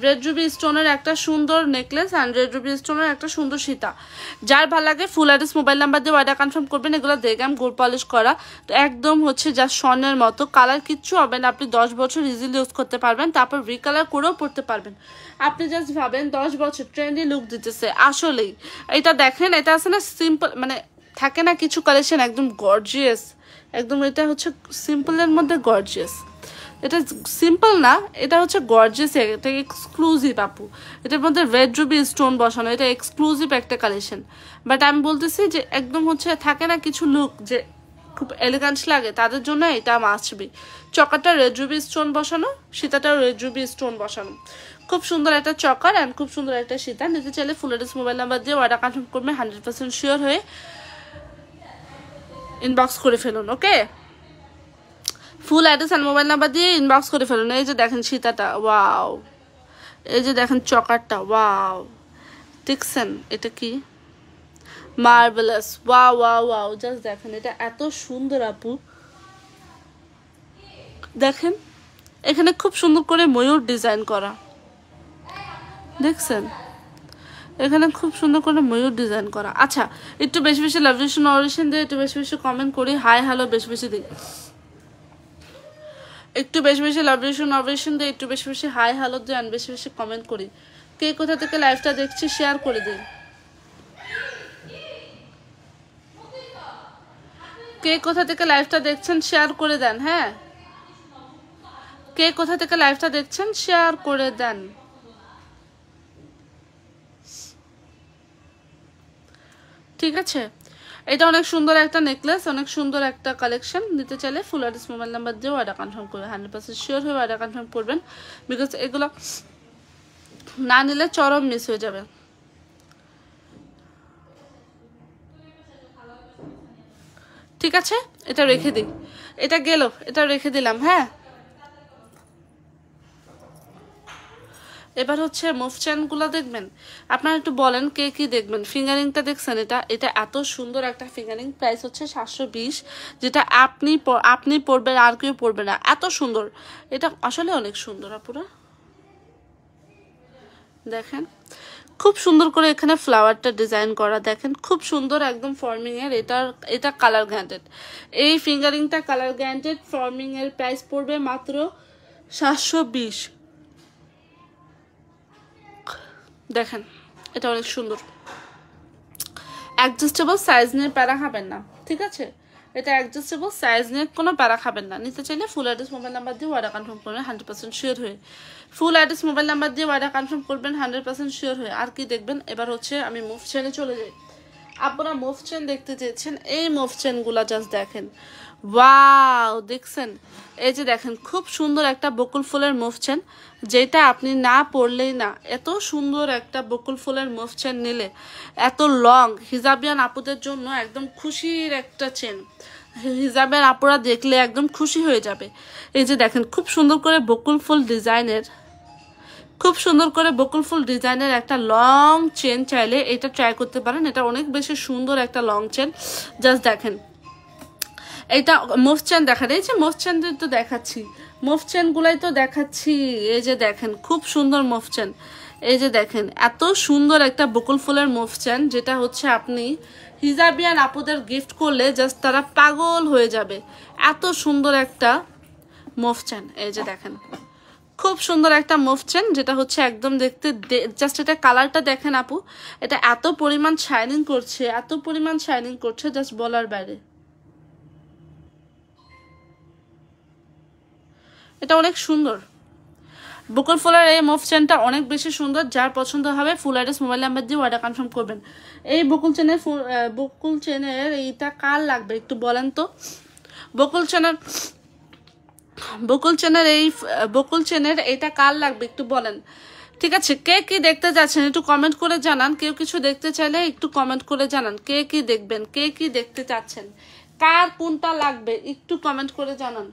রেড রুবি স্টোনের একটা সুন্দর নেকলেস অ্যান্ড রেড রুবি স্টোনের একটা সুন্দর সীতা। যার ভালো লাগে ফুল অ্যাড্রেস মোবাইল নাম্বার দিয়ে অর্ডার কনফার্ম করবেন। এগুলো দেখলাম গোল্ড পলিশ করা, তো একদম হচ্ছে যা স্বর্ণের মতো, কালার কিচ্ছু হবে না, আপনি 10 বছর ইজিলি ইউজ করতে পারবেন, তারপর রিকালার করেও পড়তে পারবেন। আপনি জাস্ট ভাবেন 10 বছর ট্রেন্ডি লুক দিতেছে। আসলেই এটা দেখেন, এটা আছে না সিম্পল, মানে থাকে না কিছু কালেকশন একদম গর্জিয়াস, একদম এটা হচ্ছে সিম্পলের মধ্যে গর্জিয়াস। এটা সিম্পল না, এটা হচ্ছে গর্জিয়াস, এটা এক্সক্লুসিভ আপু। এটার মধ্যে রেড রুবি স্টোন বসানো, এটা এক্সক্লুসিভ একটা কালেকশন। বাট আমি বলতেছি যে একদম হচ্ছে থাকে না কিছু লুক যে খুব এলিগেন্ট লাগে, তাদের জন্য এটা মাস্ট বি। চকাটা রেড রুবি স্টোন বসানো, সীতাটাও রেড রুবি স্টোন বসানো, খুব সুন্দর একটা চকার অ্যান্ড খুব সুন্দর একটা সীতা। নিতে চাইলে ফুল অ্যাড্রেস মোবাইল নাম্বার দিয়ে অর্ডার কনফার্ম করবেন, 100% শিওর হয়ে ইনবক্স করে ফেলুন। ওকে, ফুল অ্যাড্রেস আর মোবাইল নাম্বার দিয়ে ইনবক্স করে ফেলুন। এই যে দেখেন সীতাটা, ওয়াও, এই যে দেখেন চকারটা, ওয়াও, দেখছেন এটা কি marvellous, wow wow wow, just দেখেন এটা এত সুন্দর আপু। দেখেন এখানে খুব সুন্দর করে ময়ূর ডিজাইন করা, দেখছেন এখানে খুব সুন্দর করে ময়ূর ডিজাইন করা। আচ্ছা, একটু বেশি বেশি লাভেশন অরিশন দিয়ে একটু বেশি বেশি কমেন্ট করি, হাই হ্যালো বেশি বেশি দিই, একটু বেশি বেশি লাভেশন অরিশন দিয়ে একটু বেশি বেশি হাই হ্যালো দিয়ে আর বেশি বেশি কমেন্ট করি। কে কোথা থেকে লাইভটা দেখছি শেয়ার করে দিন, কে কোথা থেকে লাইভটা দেখছেন শেয়ার করে দেন। হ্যাঁ, কে কোথা থেকে লাইভটা দেখছেন শেয়ার করে দেন। ঠিক আছে, এটা অনেক সুন্দর একটা নেকলেস, অনেক সুন্দর একটা কালেকশন। নিতে চাইলে ফুল অ্যাড্রেস মোবাইল নাম্বার দিয়ে অর্ডার কনফার্ম করবেন, 100% শিওর হয়ে অর্ডার কনফার্ম করবেন, বিকজ এগুলো না নিলে চরম মিস হয়ে যাবে। ঠিক আছে, এটা রেখে দিই, এটা গেল, এটা রেখে দিলাম। হ্যাঁ, এবার হচ্ছে মুভ চেনগুলো দেখবেন, আপনারা একটু বলেন কে কি দেখবেন। ফিঙ্গারিংটা দেখছেন, এটা এত সুন্দর একটা ফিঙ্গারিং, প্রাইস হচ্ছে 720, যেটা আপনি পরবেন আর কেউ পরবে না, এত সুন্দর। এটা আসলে অনেক সুন্দর আপুরা, দেখেন খুব সুন্দর করে এখানে ফ্লাওয়ারটা ডিজাইন করা, দেখেন খুব সুন্দর একদম ফর্মিং এর। এটা কালার গ্যারান্টেড, এই ফিঙ্গারিংটা কালার গ্যারান্টেড। ফর্মিং এর প্রাইস পড়বে মাত্র 720। দেখেন এটা অনেক সুন্দর, অ্যাডজাস্টেবল সাইজ নিয়ে প্যারা খাবেন না, ঠিক আছে, এটা অ্যাডজাস্টেবল সাইজ নিয়ে কোনো প্যারা খাবেন না। নিতে চাইলে ফুল অ্যাড্রেস মোবাইল নাম্বার দিয়ে অর্ডার কনফার্ম করবেন, 100% শিওর হয়ে। ফুল অ্যাড্রেস মোবাইল নাম্বার দিয়ে অর্ডার কনফার্ম করবেন, 100% শিওর হয়ে। আর কি দেখবেন, এবার হচ্ছে আমি মুভ চেনে চলে যাই। আপনারা মুভ চেন দেখতে চেয়েছেন, এই মুভ চেনগুলো জাস্ট দেখেন, ওয়াও, দেখছেন এই যে দেখেন খুব সুন্দর একটা বকুল ফুলের মুভ চেন, যেটা আপনি না পরলেই না। এত সুন্দর একটা বকুল ফুলের মুভ চেন নিলে, এত লং, হিজাবিয়ান আপুদের জন্য একদম খুশির একটা চেন, হিজাবের আপুরা দেখলে একদম খুশি হয়ে যাবে। এই যে দেখেন খুব সুন্দর করে বকুল ফুল ডিজাইনের, খুব সুন্দর করে বকুল ফুল ডিজাইনের একটা লং চেন চাইলে এটা ট্রাই করতে পারেন, এটা অনেক বেশি সুন্দর একটা লং চেন। জাস্ট দেখেন এইটা মুভ চেন দেখান, এই যে মুভ চেন তো দেখাচ্ছি, মুভ চেনগুলাই তো দেখাচ্ছি। এই যে দেখেন খুব সুন্দর মুভ চেন, এই যে দেখেন এত সুন্দর একটা বকুল ফুলের মুভ চেন, যেটা হচ্ছে আপনি হিজাবিয়ান আপুদের গিফট করলে জাস্ট তারা পাগল হয়ে যাবে। এত সুন্দর একটা মুভ চেন, এই যে দেখেন খুব সুন্দর একটা মুভ চেন, যেটা হচ্ছে একদম দেখতে জাস্ট এটা কালারটা দেখেন আপু, এটা এত পরিমাণ শাইনিং করছে, এত পরিমাণ শাইনিং করছে জাস্ট বলার বাইরে। এটা অনেক সুন্দর, বকুল ফুলের এই মুভ চেনটা অনেক বেশি সুন্দর। যার পছন্দ হবে ফুল অ্যাড্রেস মোবাইল নাম্বার দিয়ে অর্ডার কনফার্ম করবেন। এই বকুল চেনের এইটা কার লাগবে একটু বলেন তো। বকুল চেনের এইটা কার লাগবে একটু বলেন। ঠিক আছে, কে কি দেখতে যাচ্ছেন একটু কমেন্ট করে জানান। কেউ কিছু দেখতে চাইলে একটু কমেন্ট করে জানান, কে কি দেখবেন, কে কি দেখতে চাচ্ছেন, কার কোনটা লাগবে একটু কমেন্ট করে জানান।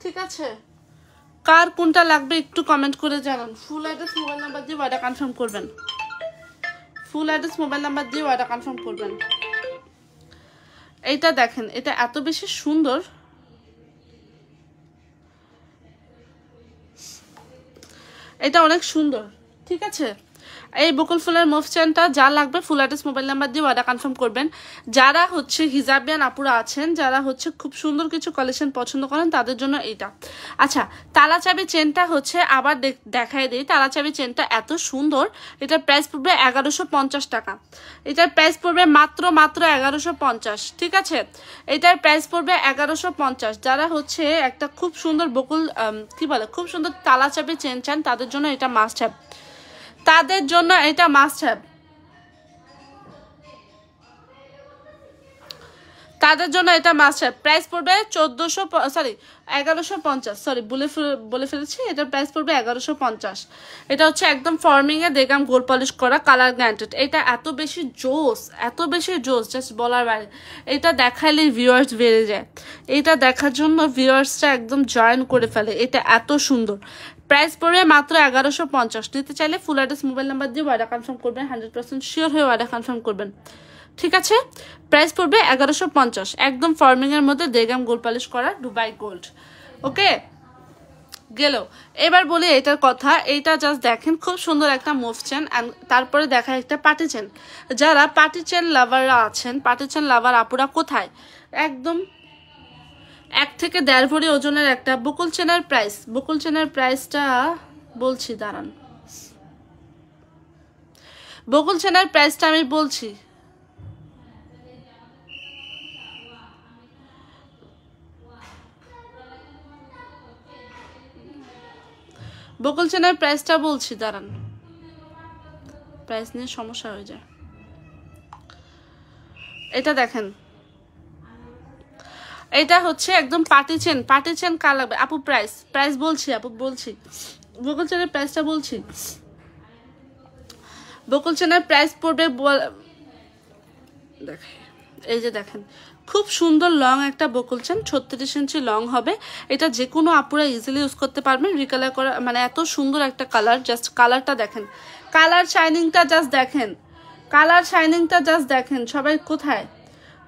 ঠিক আছে, কার কোনটা লাগবে একটু কমেন্ট করে জানান। ফুল অ্যাড্রেস মোবাইল নাম্বার দিয়ে অর্ডার কনফার্ম করবেন, ফুল অ্যাড্রেস মোবাইল নাম্বার দিয়ে অর্ডার কনফার্ম করবেন। এইটা দেখেন, এটা এত বেশি সুন্দর, এটা অনেক সুন্দর। ঠিক আছে, এই বকুল ফুলের মুভ চেনটা যা লাগবে ফুল অ্যাড্রেস মোবাইল নাম্বার দিয়ে অর্ডার কনফার্ম করবেন। যারা হচ্ছে হিজাবিয়ান আপুরা আছেন, যারা হচ্ছে খুব সুন্দর কিছু কালেকশন পছন্দ করেন তাদের জন্য এইটা। আচ্ছা, তালা চাবি চেনটা হচ্ছে আবার দেখাই দিই। তালা চাবি চেনটা এত সুন্দর, এটার প্রাইস পড়বে 1150 টাকা। এটার প্রাইস পড়বে মাত্র 1150। ঠিক আছে, এটার প্রাইস পড়বে 1150। যারা হচ্ছে একটা খুব সুন্দর বকুল কি বলে খুব সুন্দর তালা চাবি চেন চান তাদের জন্য এটা মাস্ট হ্যাভ, তাদের জন্য এটা মাস্ট হ্যাভ, তাদের জন্য এটা মাস্ট হ্যাভ। প্রাইস পড়বে 1150, সরি বলে ফেলেছি। এটার প্রাইস পড়বে 1150। এটা হচ্ছে একদম ফর্মিং এ দেখলাম গোল পলিশ করা, কালার গ্যারান্টেড। এটা এত বেশি জোস, এত বেশি জোস, জাস্ট বলার বাইরে। এটা দেখাইলে ভিউয়ার্স বেড়ে যায়, এটা দেখার জন্য ভিউয়ার্সটা একদম জয়েন করে ফেলে। এটা এত সুন্দর। প্রাইস পড়বে মাত্র 1150। নিতে চাইলে ফুল অ্যাড্রেস মোবাইল নাম্বার দিয়ে অর্ডার কনফার্ম করবেন, 100% শিওর হয়ে অর্ডার কনফার্ম করবেন। ঠিক আছে, প্রাইস পড়বে 1150, একদম ফর্মিং এর মধ্যে দেগাম গোল্ড পলিশ করা দুবাই গোল্ড। ওকে গেল। এবার বলি এটার কথা। এইটা জাস্ট দেখেন, খুব সুন্দর একটা মুভ চেন। তারপরে দেখা একটা পার্টি চেন। যারা পার্টি চেন লাভাররা আছেন, পার্টি চেন লাভার আপুরা কোথায়, একদম 1 থেকে 1.5 ভরি ওজনের একটা বকুল চেনের প্রাইস, বকুল চেনের প্রাইসটা বলছি, দাঁড়ান, বকুল চেনের প্রাইসটা আমি বলছি। বকুল চেনের প্রাইসটা বলছি, দাঁড়ান, প্রাইস নিয়ে সমস্যা হয়ে যায়। এটা দেখেন, এটা হচ্ছে একদম পার্টি চেন। পার্টি চেন কার লাগবে আপু? প্রাইস বলছি আপু, বলছি বকুল চেনের প্রাইসটা বলছি। বকুল চেনের প্রাইস পড়বে, দেখেন এই যে দেখেন, খুব সুন্দর লং একটা বকুল চেন, 36 ইঞ্চি লং হবে। এটা যে কোনো আপুরা ইজিলি ইউজ করতে পারবেন। রিকালার করা, মানে এত সুন্দর একটা কালার, জাস্ট কালারটা দেখেন, কালার শাইনিংটা জাস্ট দেখেন, কালার শাইনিংটা জাস্ট দেখেন। সবাই কোথায়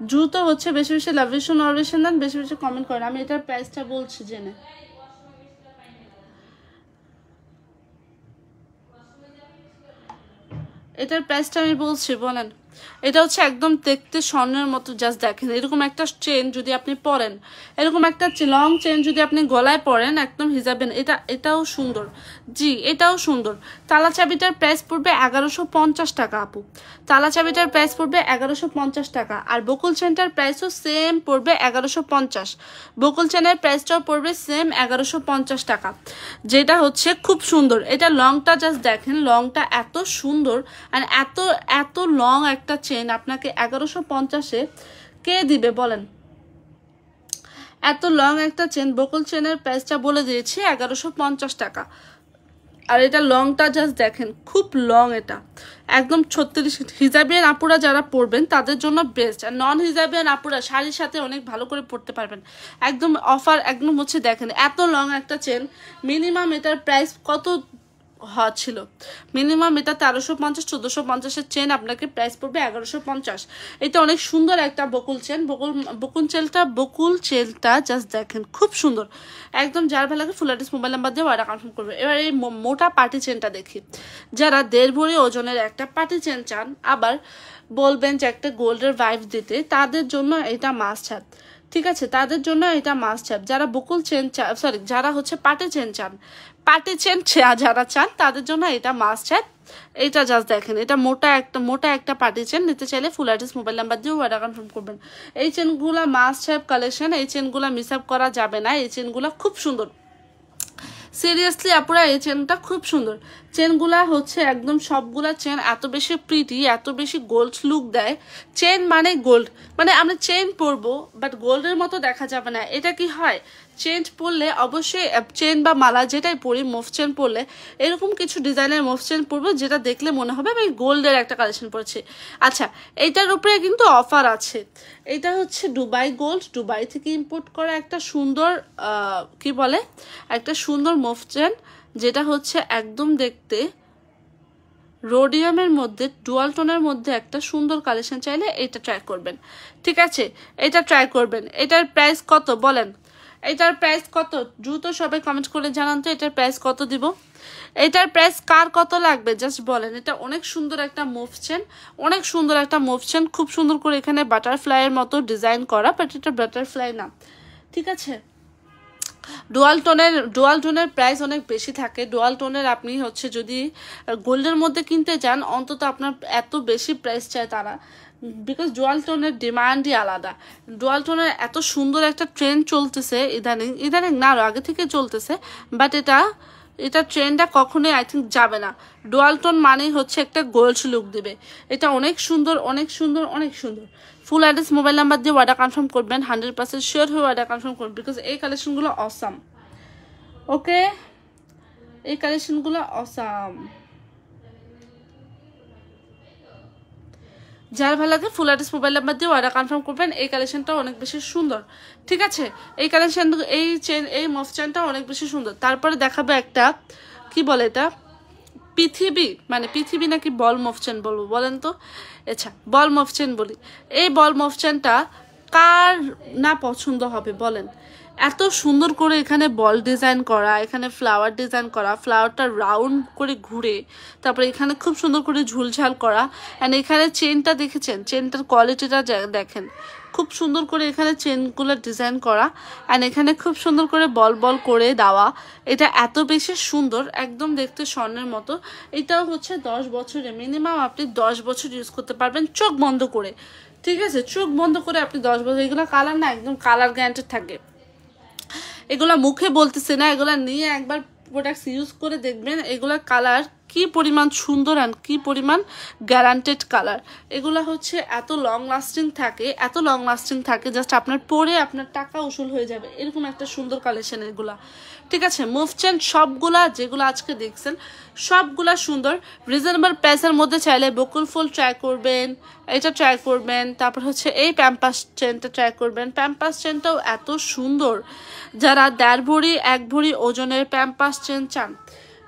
দ্রুত হচ্ছে বেশি বেশি লাভেশন অরভেশন দেন, বেশি বেশি কমেন্ট করেন। আমি এটার প্রাইসটা বলছি জেনে। এটার প্রাইসটা আমি বলছি, বলেন। এটা হচ্ছে একদম দেখতে স্বর্ণের মতো, জাস্ট দেখেন। এরকম একটা চেন যদি আপনি পরেন, এরকম একটা লং চেন যদি আপনি গলায় পরেন, একদম হিজাবেন। এটাও সুন্দর, জি এটাও সুন্দর। তালা চাবিটার প্রাইস পড়বে 1150 টাকা আপু। তালা চাবিটার প্রাইস পড়বে 1150 টাকা। আর বকুল চেনটার প্রাইসও সেম পড়বে 1150। বকুল চেনের প্রাইসটাও পড়বে সেম 1150 টাকা, যেটা হচ্ছে খুব সুন্দর। এটা লংটা জাস্ট দেখেন, লংটা এত সুন্দর। আর এত লং একটা চেন আপনাকে 1150-এ কে দিবে বলেন? এত লং একটা চেন, বকুল চেনের প্রাইসটা বলে দিয়েছি 1150 টাকা। আর এটা লংটা জাস্ট দেখেন, খুব লং। এটা একদম 36। হিজাবিয়ান আপুরা যারা পরবেন তাদের জন্য বেস্ট। আর নন হিজাবিয়ান আপুরা শাড়ির সাথে অনেক ভালো করে পরতে পারবেন। একদম অফার, একদম হচ্ছে দেখেন এত লং একটা চেন। মিনিমাম এটার প্রাইস কত ছিল? মিনিমাম এটা 1350 1450-এর চেন, আপনাকে প্রাইস পড়বে 1150। এটা অনেক সুন্দর একটা বকুল চেন। বকুল চেনটা জাস্ট দেখেন, খুব সুন্দর একদম। যার ভালো লাগে ফুল অ্যাড্রেস মোবাইল নাম্বার দিয়ে অর্ডার কনফার্ম করবে। এবার এই মোটা পার্টি চেনটা দেখি। যারা 1.5 ভরি ওজনের একটা পার্টি চেন চান, আবার বলবেন যে একটা গোল্ডের ভাইব দিতে, তাদের জন্য এটা মাস্ট হ্যাভ। ঠিক আছে, তাদের জন্য এটা মাস্ট হ্যাভ। যারা বকুল চেন চান, সরি যারা হচ্ছে পার্টি চেন চান, পার্টি চেন যারা চান তাদের জন্য এটা মাস্ট হ্যাভ। এটা জাস্ট দেখেন, এটা মোটা একটা পার্টি চেন। নিতে চাইলে ফুল অ্যাড্রেস মোবাইল নাম্বার দিয়ে অর্ডার কনফার্ম করবেন। এই চেনগুলো মাস্ট হ্যাভ কালেকশন, এই চেনগুলো মিস আপ করা যাবে না। এই চেনগুলো খুব সুন্দর, সিরিয়াসলি আপুরা এই চেনটা খুব সুন্দর। চেনগুলা হচ্ছে একদম সবগুলা চেন এত বেশি প্রিটি, এত বেশি গোল্ড লুক দেয়। চেন মানে গোল্ড, মানে আমরা চেন পরবো বাট গোল্ডের মতো দেখা যাবে না। এটা কি হয়, চেন পরলে অবশ্যই, চেন বা মালা যেটাই পরি, মুভ চেন পরলে এরকম কিছু ডিজাইনের মুভ চেন পরবো যেটা দেখলে মনে হবে আমি গোল্ডের একটা কালেকশন পরেছি। আচ্ছা, এইটার উপরে কিন্তু অফার আছে। এটা হচ্ছে দুবাই গোল্ড, দুবাই থেকে ইম্পোর্ট করা একটা সুন্দর কি বলে, একটা সুন্দর মুভ চেন, যেটা হচ্ছে একদম দেখতে রোডিয়ামের মধ্যে, ডুয়াল টোনের মধ্যে একটা সুন্দর কালেকশন। চাইলে এটা ট্রাই করবেন। ঠিক আছে, এটা ট্রাই করবেন। এটার প্রাইস কত বলেন? এটার প্রাইস কত দ্রুত সবাই কমেন্ট করে জানান তো এটার প্রাইস কত দিব। এটার প্রাইস কার কত লাগবে জাস্ট বলেন। এটা অনেক সুন্দর একটা মুভ চেন, অনেক সুন্দর একটা মুভ চেন, খুব সুন্দর করে এখানে বাটারফ্লাইয়ের মতো ডিজাইন করা, বাট এটা বাটারফ্লাই না, ঠিক আছে। ডুয়াল টোনের প্রাইস অনেক বেশি থাকে। ডুয়াল টোনের আপনি হচ্ছে যদি গোল্ডের মধ্যে কিনতে যান অন্তত আপনার এত বেশি প্রাইস চায় তারা, বিকজ ডুয়াল টোনের ডিমান্ডই আলাদা। ডুয়াল টোনের এত সুন্দর একটা ট্রেন্ড চলতেছে ইদানিং না আরও আগে থেকে চলতেছে, বাট এটা ট্রেন্ডটা কখনোই আই থিঙ্ক যাবে না। ডুয়াল টোন মানেই হচ্ছে একটা গোল্ড লুক দিবে। এটা অনেক সুন্দর অনেক সুন্দর অনেক সুন্দর। ফুল অ্যাড্রেস মোবাইল নাম্বার দিয়ে অর্ডার কনফার্ম করবেন, 100% শিওর হয়ে অর্ডার কনফার্ম করবেন, বিকজ এই কালেকশনগুলো অসাম। ওকে, এই কালেকশনগুলো অসাম। যার ভালো লাগে ফুল অ্যাড্রেস মোবাইল নাম্বার দিয়ে অর্ডার কনফার্ম করবেন। এই কালেকশনটা অনেক বেশি সুন্দর, ঠিক আছে। এই কালেকশন এই মফ চেনটা অনেক বেশি সুন্দর। তারপরে দেখাবো একটা কি বলে এটা পৃথিবী নাকি বল মফ চেন বলবো বলেন তো? আচ্ছা, বল মফ চেন বলি। এই বল মফ চেনটা কার না পছন্দ হবে বলেন? এত সুন্দর করে এখানে বল ডিজাইন করা, এখানে ফ্লাওয়ার ডিজাইন করা, ফ্লাওয়ারটা রাউন্ড করে ঘুরে, তারপরে এখানে খুব সুন্দর করে ঝুলঝাল করা। অ্যান্ড এখানে চেনটা দেখেছেন, চেনটার কোয়ালিটিটা দেখেন, খুব সুন্দর করে এখানে চেনগুলো ডিজাইন করা, অ্যান্ড এখানে খুব সুন্দর করে বল বল করে দেওয়া। এটা এত বেশি সুন্দর, একদম দেখতে স্বর্ণের মতো। এটাও হচ্ছে 10 বছরে মিনিমাম আপনি 10 বছর ইউজ করতে পারবেন চোখ বন্ধ করে, ঠিক আছে। চোখ বন্ধ করে আপনি 10 বছর, এগুলো কালার না, একদম কালার গ্যারান্টেড থাকে। এগুলা মুখে বলতেছে না, এগুলা নিয়ে একবার প্রোডাক্টস ইউজ করে দেখবেন এগুলা কালার কি পরিমাণ সুন্দর অ্যান্ড কি পরিমাণ গ্যারান্টেড কালার। এগুলা হচ্ছে এত লং লাস্টিং থাকে জাস্ট আপনার পরে আপনার টাকা উসুল হয়ে যাবে, এরকম একটা সুন্দর কালেকশন এগুলা, ঠিক আছে। মুভ চেন সবগুলা যেগুলো আজকে দেখছেন সবগুলা সুন্দর, রিজনেবল প্রাইসের মধ্যে। চাইলে বকুল ফুল ট্রাই করবেন, এটা ট্রাই করবেন, তারপর হচ্ছে এই প্যাম্পাস চেনটা ট্রাই করবেন। প্যাম্পাস চেনটাও এত সুন্দর। যারা 1.5 ভরি 1 ভরি ওজনের প্যাম্পাস চেন চান,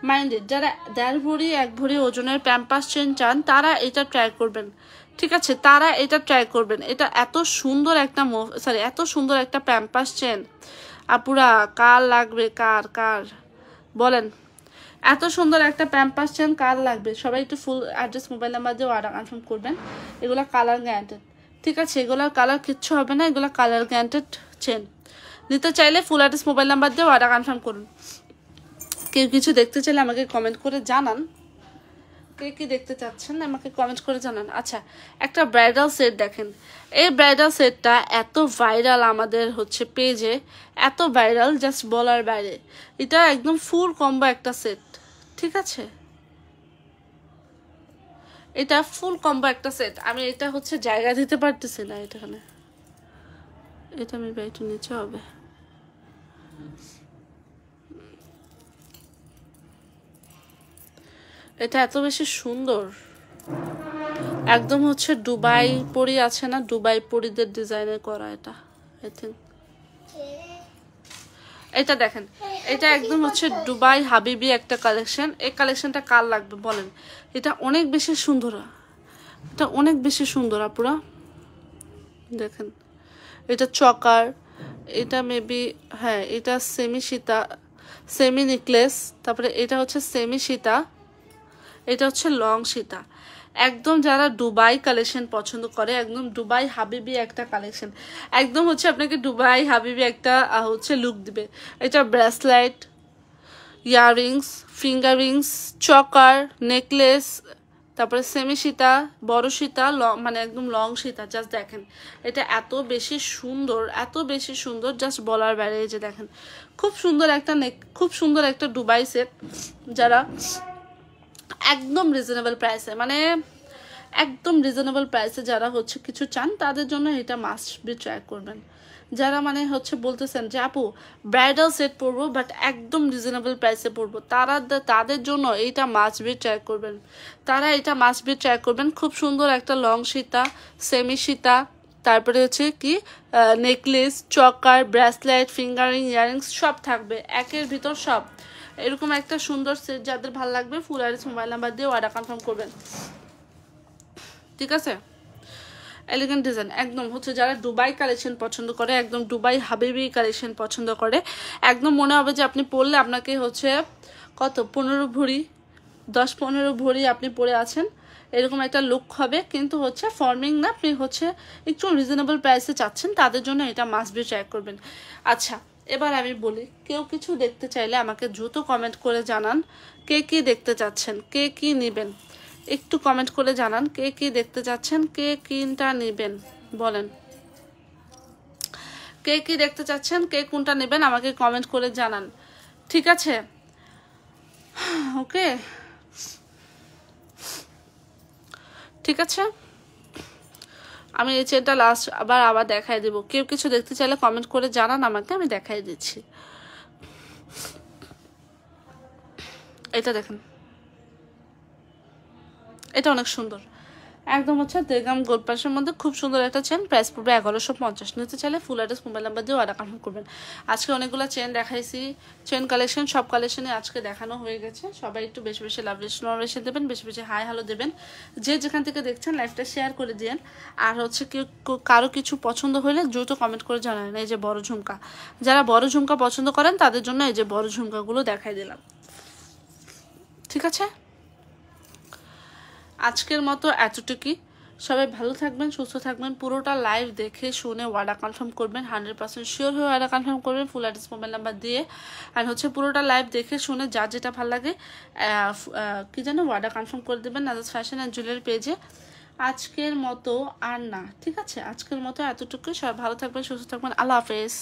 মাইন্ডেড, যারা 1.5 ভরি 1 ভরি ওজনের প্যাম্পাস চেন চান তারা এটা ট্রাই করবেন, ঠিক আছে, তারা এটা ট্রাই করবেন। এটা এত সুন্দর একটা এত সুন্দর একটা প্যাম্পাস চেন আপুরা, কার লাগবে? কার বলেন? এত সুন্দর একটা প্যাম্পাস চেন কার লাগবে? সবাই একটু ফুল অ্যাড্রেস মোবাইল নাম্বার দিয়ে অর্ডার কনফার্ম করবেন। এগুলো কালার গ্যারান্টেড, ঠিক আছে, এগুলোর কালার কিচ্ছু হবে না, এগুলো কালার গ্যারান্টেড চেন। নিতে চাইলে ফুল অ্যাড্রেস মোবাইল নাম্বার দিয়ে অর্ডার কনফার্ম করুন। কেউ কিছু দেখতে চাইলে আমাকে কমেন্ট করে জানান, কে কি দেখতে চাচ্ছেন আমাকে কমেন্ট করে জানান। আচ্ছা, একটা ব্রাইডাল সেট দেখেন। এই ব্রাইডাল সেটটা এত ভাইরাল আমাদের হচ্ছে পেজে, এত ভাইরাল জাস্ট বলার বাইরে। এটা একদম ফুল কম্বো একটা সেট, ঠিক আছে, এটা ফুল কম্বো একটা সেট। আমি এটা হচ্ছে জায়গা দিতে পারতেছি না এখানে, এটা আমি একটু নিচে হবে। এটা এত বেশি সুন্দর, একদম হচ্ছে দুবাই পরি আছে না, দুবাই পরিদের ডিজাইনে করা এটা। আই থিঙ্ক এটা দেখেন, এটা একদম হচ্ছে দুবাই হাবিবি একটা কালেকশন। এই কালেকশনটা কার লাগবে বলেন? এটা অনেক বেশি সুন্দর, এটা অনেক বেশি সুন্দর আপুরা দেখেন। এটা চকার, এটা মেবি হ্যাঁ এটা সেমি নেকলেস, তারপরে এটা হচ্ছে সেমি সীতা, এটা হচ্ছে লং সীতা। একদম যারা দুবাই কালেকশন পছন্দ করে, একদম দুবাই হাবিবি একটা কালেকশন, একদম হচ্ছে আপনাকে দুবাই হাবিবি একটা হচ্ছে লুক দিবে। এটা bracelet, earrings, finger Rings, চকার, necklace, তারপরে সেমি সীতা, বড় সীতা, মানে একদম লং সীতা। জাস্ট দেখেন এটা এত বেশি সুন্দর জাস্ট বলার বাইরে। এই যে দেখেন খুব সুন্দর একটা দুবাই সেট। যারা একদম রিজনেবল প্রাইসে, মানে একদম রিজনেবল প্রাইসে যারা হচ্ছে কিছু চান তাদের জন্য এটা মাস্ট বি ট্রাই করবেন। যারা মানে হচ্ছে বলতেছেন যে আপু ব্রাইডাল সেট পরবো বাট একদম রিজনেবল প্রাইসে পরবো, তাদের জন্য এইটা মাস্ট বি ট্রাই করবেন। খুব সুন্দর একটা লং সীতা, সেমি সীতা, তারপরে হচ্ছে কি নেকলেস, চকার, ব্রেসলেট, ফিঙ্গারিং, ইয়ারিংস সব থাকবে একের ভিতর সব। এরকম একটা সুন্দর সেট যাদের ভালো লাগবে ফুল অ্যাড্রেস মোবাইল নাম্বার দিয়ে অর্ডার কনফার্ম করবেন, ঠিক আছে। এলিগেন্ট ডিজাইন একদম হচ্ছে যারা দুবাই কালেকশন পছন্দ করে, একদম দুবাই হাবিবি কালেকশন পছন্দ করে, একদম মনে হবে যে আপনি পরলে আপনাকে হচ্ছে কত 15 ভরি 10-15 ভরি আপনি পরে আছেন এরকম একটা লুক হবে। কিন্তু হচ্ছে ফর্মিং না, আপনি হচ্ছে একটু রিজনেবল প্রাইসে চাচ্ছেন, তাদের জন্য এটা মাস্ট বি ট্রাই করবেন। আচ্ছা এবার আমি বলি, কেউ কিছু দেখতে চাইলে আমাকে দ্রুত কমেন্ট করে জানান কে কি দেখতে চাচ্ছেন, কে কি নেবেন, একটু কমেন্ট করে জানান কে কি দেখতে চাচ্ছেন, কে কোনটা নেবেন বলেন, কে কি দেখতে চাচ্ছেন, কে কোনটা নেবেন আমাকে কমেন্ট করে জানান, ঠিক আছে? ওকে ঠিক আছে, আমি এই চেনটা লাস্ট আবার দেখাই দেবো। কেউ কিছু দেখতে চাইলে কমেন্ট করে জানান আমাকে, আমি দেখাই দিচ্ছি। এটা দেখেন, এটা অনেক সুন্দর, একদম হচ্ছে দেগাম গোল্ড প্লাসের মধ্যে খুব সুন্দর একটা চেন, প্রাইস পড়বে 1150। নিতে চাইলে ফুল অ্যাড্রেস মোবাইল নাম্বার দিয়ে অর্ডার কনফার্ম করবেন। আজকে অনেকগুলো চেন দেখাইছি, চেন কালেকশন সব কালেকশনে আজকে দেখানো হয়ে গেছে। সবাই একটু বেশি বেশি লাভ রেশন দেবেন, বেশি বেশি হাই হ্যালো দেবেন, যে যেখান থেকে দেখছেন লাইভটা শেয়ার করে দিন। আর হচ্ছে কেউ কারো কিছু পছন্দ হলে দ্রুত কমেন্ট করে জানান। এই যে বড় ঝুমকা, যারা বড় ঝুমকা পছন্দ করেন তাদের জন্য এই যে বড় ঝুমকাগুলো দেখাই দিলাম, ঠিক আছে? আজকের মতো এতটুকুই। সবাই ভালো থাকবেন, সুস্থ থাকবেন। পুরোটা লাইভ দেখে শুনে অর্ডার কনফার্ম করবেন, 100% শিওর হয়ে অর্ডার কনফার্ম করবেন ফুল অ্যাড্রেস মোবাইল নাম্বার দিয়ে। আর হচ্ছে পুরোটা লাইভ দেখে শুনে যার যেটা ভালো লাগে কি যেন অর্ডার কনফার্ম করে দেবেন নাজাস ফ্যাশন অ্যান্ড জুয়েলারি পেজে। আজকের মতো আর না, ঠিক আছে? আজকের মতো এতটুকুই। সবাই ভালো থাকবেন, সুস্থ থাকবেন। আল্লাহ হাফেজ।